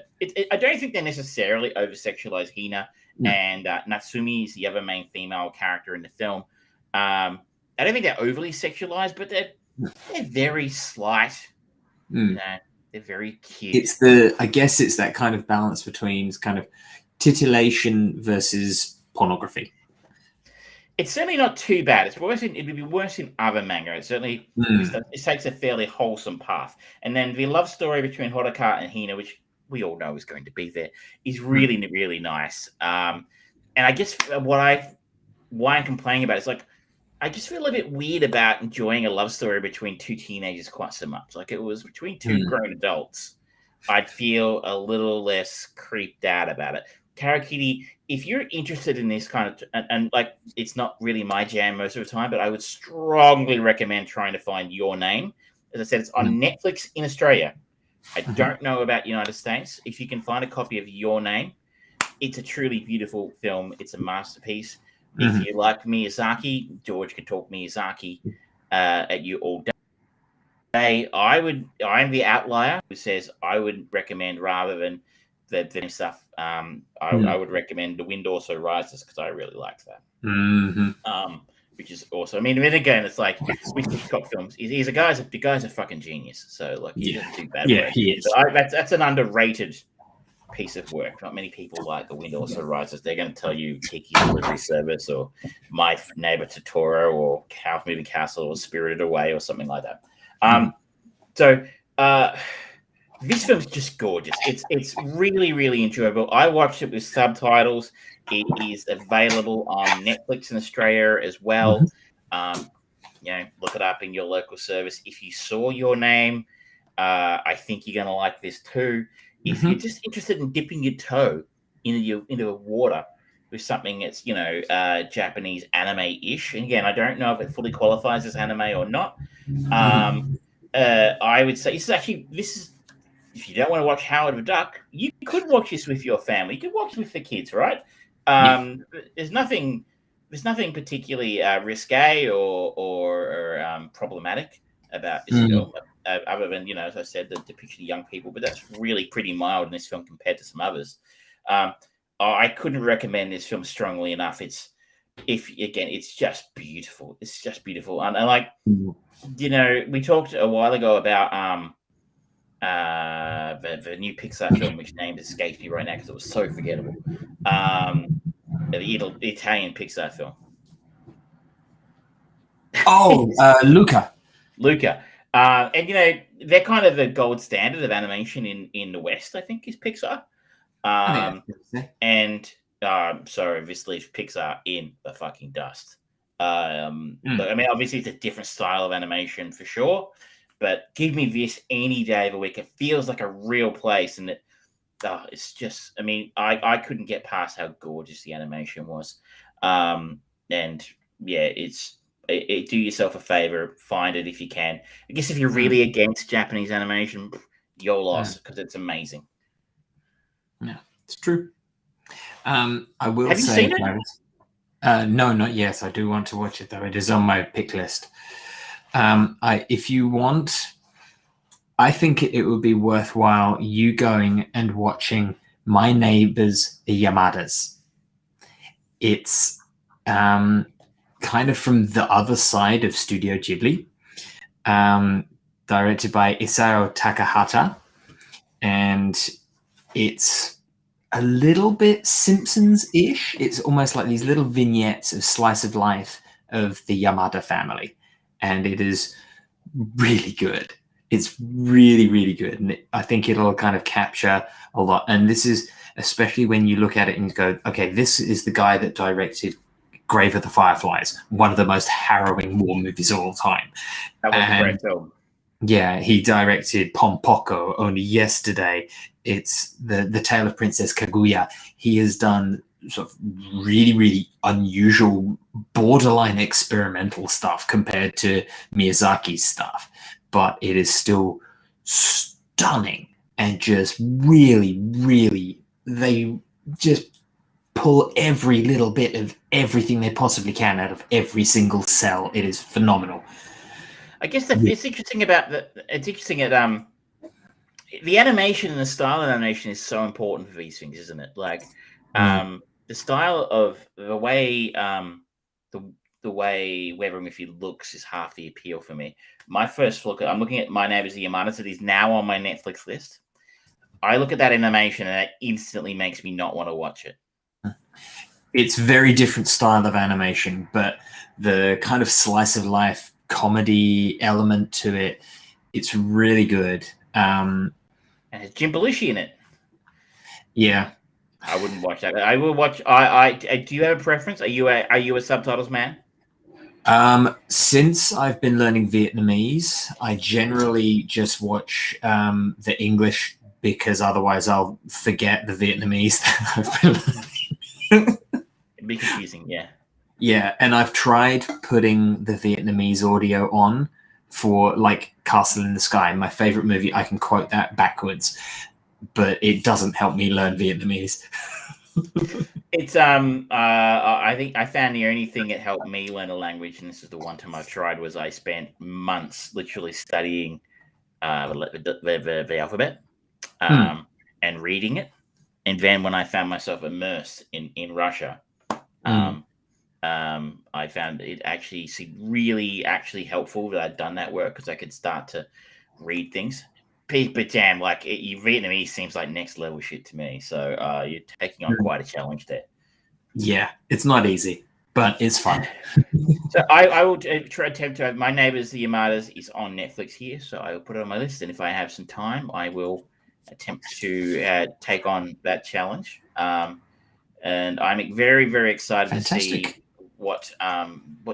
I don't think they necessarily over-sexualize Hina, and Natsumi is the other main female character in the film. I don't think they're overly sexualized, but they're very slight. They're very cute. I guess it's that kind of balance between kind of titillation versus pornography. It's certainly not too bad. It would be worse in other manga. It certainly it takes a fairly wholesome path. And then the love story between Hodaka and Hina, which we all know is going to be there, is really, really nice. And I guess why I'm complaining about it is like, I just feel a bit weird about enjoying a love story between two teenagers quite so much. Like it was between two grown adults, I'd feel a little less creeped out about it. Karakiri, if you're interested in this kind of, and like, it's not really my jam most of the time, but I would strongly recommend trying to find Your Name. As I said, it's on Netflix in Australia. I don't know about United States. If you can find a copy of Your Name, it's a truly beautiful film. It's a masterpiece. If you like Miyazaki, George could talk Miyazaki at you all day. I'm the outlier who says I would recommend, rather than the stuff, I would recommend The Wind Also Rises, because I really liked that. Which is also, I mean, again, it's like with Hitchcock films, the guy's a fucking genius. So like, he doesn't do bad work. He is. But that's an underrated piece of work. Not many people like The Wind Also Rises. They're going to tell you Kiki's Delivery Service or My Neighbor Totoro or House Moving Castle or Spirited Away or something like that. So this film's just gorgeous. It's really, really enjoyable. I watched it with subtitles. It is available on Netflix in Australia as well. Look it up in your local service. If you saw Your Name, I think you're going to like this too. If you're just interested in dipping your toe into the water with something that's, Japanese anime-ish, and again, I don't know if it fully qualifies as anime or not. I would say this is, if you don't want to watch Howard the Duck, you could watch this with your family. You could watch it with the kids, right? There's nothing particularly risque or problematic about this film. Other than, as I said, the depiction of young people, but that's really pretty mild in this film compared to some others. I couldn't recommend this film strongly enough. It's just beautiful. It's just beautiful. And like, we talked a while ago about the new Pixar film, which name escapes me right now because it was so forgettable. The Italian Pixar film. Oh, Luca. Luca. And they're kind of the gold standard of animation in the West, I think, is Pixar. And so this leaves Pixar in the fucking dust. But, I mean, obviously it's a different style of animation for sure, but give me this any day of the week. It feels like a real place, and it's just, I mean, I couldn't get past how gorgeous the animation was. And yeah, do yourself a favor, find it if you can. I guess if you're really against Japanese animation, you're lost because it's amazing. Yeah, it's true. I will Have say, you seen it? No, not yet. I do want to watch it though. It is on my pick list. If you want, I think it would be worthwhile you going and watching My Neighbors the Yamadas. It's kind of from the other side of Studio Ghibli, directed by Isao Takahata, and it's a little bit Simpsons-ish. It's almost like these little vignettes of slice of life of the Yamada family, and it is really good. It's really, really good, and I think it'll kind of capture a lot. And this is especially when you look at it and go, okay, this is the guy that directed Grave of the Fireflies, one of the most harrowing war movies of all time. That was a great film. Yeah, he directed Pompoko only yesterday. It's the Tale of Princess Kaguya. He has done sort of really, really unusual, borderline experimental stuff compared to Miyazaki's stuff, but it is still stunning and just really, really, they just pull every little bit of everything they possibly can out of every single cell. It is phenomenal. I guess it's interesting about the animation and the style of animation is so important for these things, isn't it? Like the style of the way the way Weathering with You looks is half the appeal for me. My first look, I'm looking at My Neighbors the Yamadas. It is now on my Netflix list. I look at that animation and it instantly makes me not want to watch it. It's very different style of animation, but the kind of slice of life comedy element to it, it's really good. And it's Jim Belushi in it. Yeah, I wouldn't watch that. I will watch. I do you have a preference? Are you a subtitles man? Since I've been learning Vietnamese, I generally just watch the English because otherwise I'll forget the Vietnamese that I've been learning. It'd be confusing, yeah. Yeah, and I've tried putting the Vietnamese audio on for like Castle in the Sky, my favorite movie. I can quote that backwards, but it doesn't help me learn Vietnamese. It's I think I found the only thing that helped me learn a language, and this is the one time I've tried, was I spent months literally studying the alphabet and reading it. And then when I found myself immersed in Russia, I found it actually seemed really actually helpful that I'd done that work, because I could start to read things. But damn, like Vietnamese seems like next level shit to me. So you're taking on quite a challenge there. Yeah, it's not easy, but it's fun. So I will attempt to. My Neighbors the Yamadas is on Netflix here, so I will put it on my list. And if I have some time, I will attempt to take on that challenge. And I'm very, very excited to see what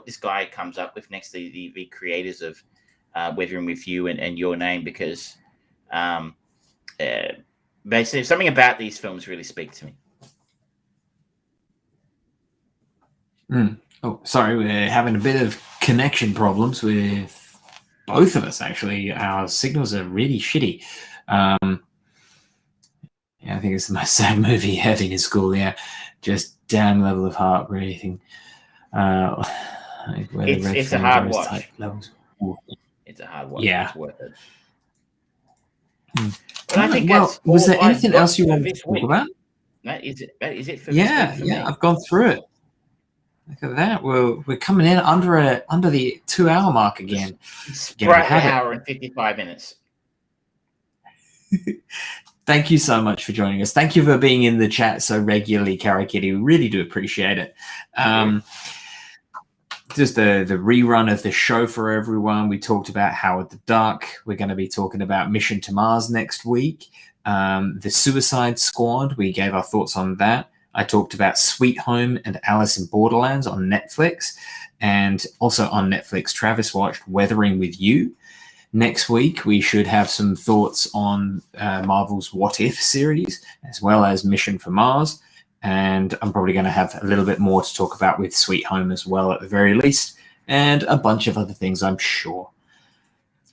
this guy comes up with next. The creators of Weathering with You and Your Name, because basically something about these films really speak to me. Oh, sorry, we're having a bit of connection problems with both of us, actually. Our signals are really shitty. Yeah, I think it's the most sad movie having in school. Yeah, just damn level of heartbreaking. It's a hard watch. It's a hard watch. Yeah. It's worth it. But I think was there anything else you wanted to talk about? That is it for Yeah, this week for me? I've gone through it. Look at that. We're coming in under the 2 hour mark again. Right, an hour and 55 minutes. Thank you so much for joining us. Thank you for being in the chat so regularly, Cara Kitty. We really do appreciate it. Just the rerun of the show for everyone. We talked about Howard the Duck. We're going to be talking about Mission to Mars next week. The Suicide Squad, we gave our thoughts on that. I talked about Sweet Home and Alice in Borderlands on Netflix. And also on Netflix, Travis watched Weathering with You. Next week, we should have some thoughts on Marvel's What If series, as well as Mission for Mars. And I'm probably going to have a little bit more to talk about with Sweet Home as well, at the very least, and a bunch of other things, I'm sure.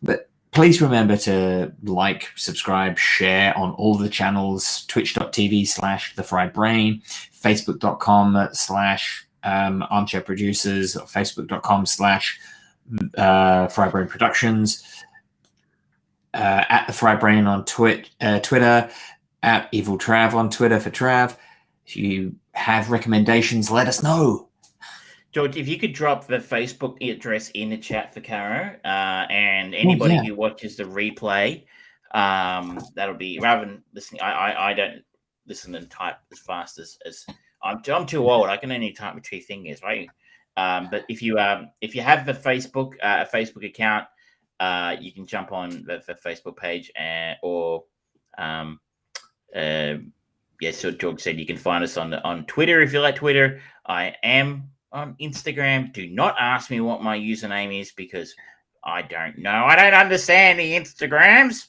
But please remember to like, subscribe, share on all the channels, twitch.tv/thefriedbrain, facebook.com/armchair producers, facebook.com/friedbrain productions, at the Fried Brain on Twitter, at Evil Trav on Twitter for Trav. If you have recommendations, let us know. George, if you could drop the Facebook address in the chat for Caro, and anybody who watches the replay, that'll be, rather than listening. I don't listen and type as fast as I'm too old. I can only type with 2 fingers, right? But if you have the Facebook account, you can jump on the Facebook page so George said you can find us on Twitter if you like Twitter. I am on Instagram. Do not ask me what my username is because I don't know. I don't understand the Instagrams.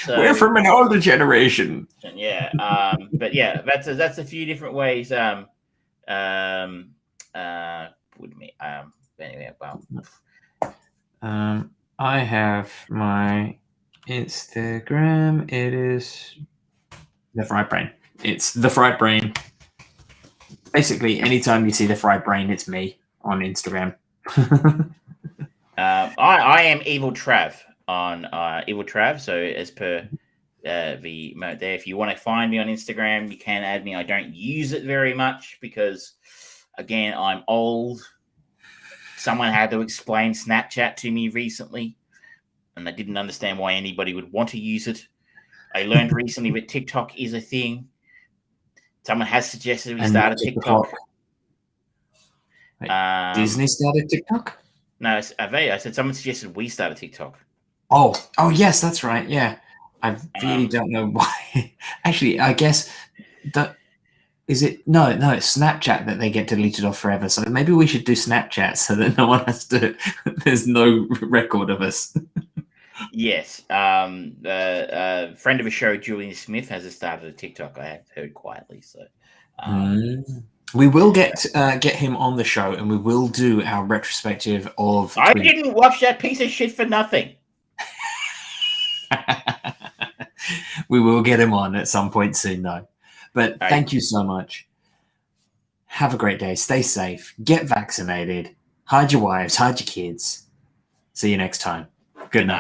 We're from an older generation. Yeah. But yeah, that's a few different ways. Anyway, well. I have my Instagram. It is The Fried Brain. It's The Fried Brain. Basically, anytime you see The Fried Brain, it's me on Instagram. I am Evil Trav on Evil Trav. So as per the mode there, if you want to find me on Instagram, you can add me. I don't use it very much because, again, I'm old. Someone had to explain Snapchat to me recently, and I didn't understand why anybody would want to use it. I learned recently that TikTok is a thing. Someone has suggested we start a TikTok. Disney started TikTok? No, I said someone suggested we start a TikTok. Oh, yes, that's right. Yeah, I really don't know why. Actually, I guess that is it. No, it's Snapchat that they get deleted off forever. So maybe we should do Snapchat so that no one has to. There's no record of us. Yes, the friend of the show, Julian Smith, has started a TikTok. I have heard quietly. So we will get him on the show, and we will do our retrospective of. I didn't watch that piece of shit for nothing. We will get him on at some point soon, though. But thank you so much. Have a great day. Stay safe. Get vaccinated. Hide your wives. Hide your kids. See you next time. Good night.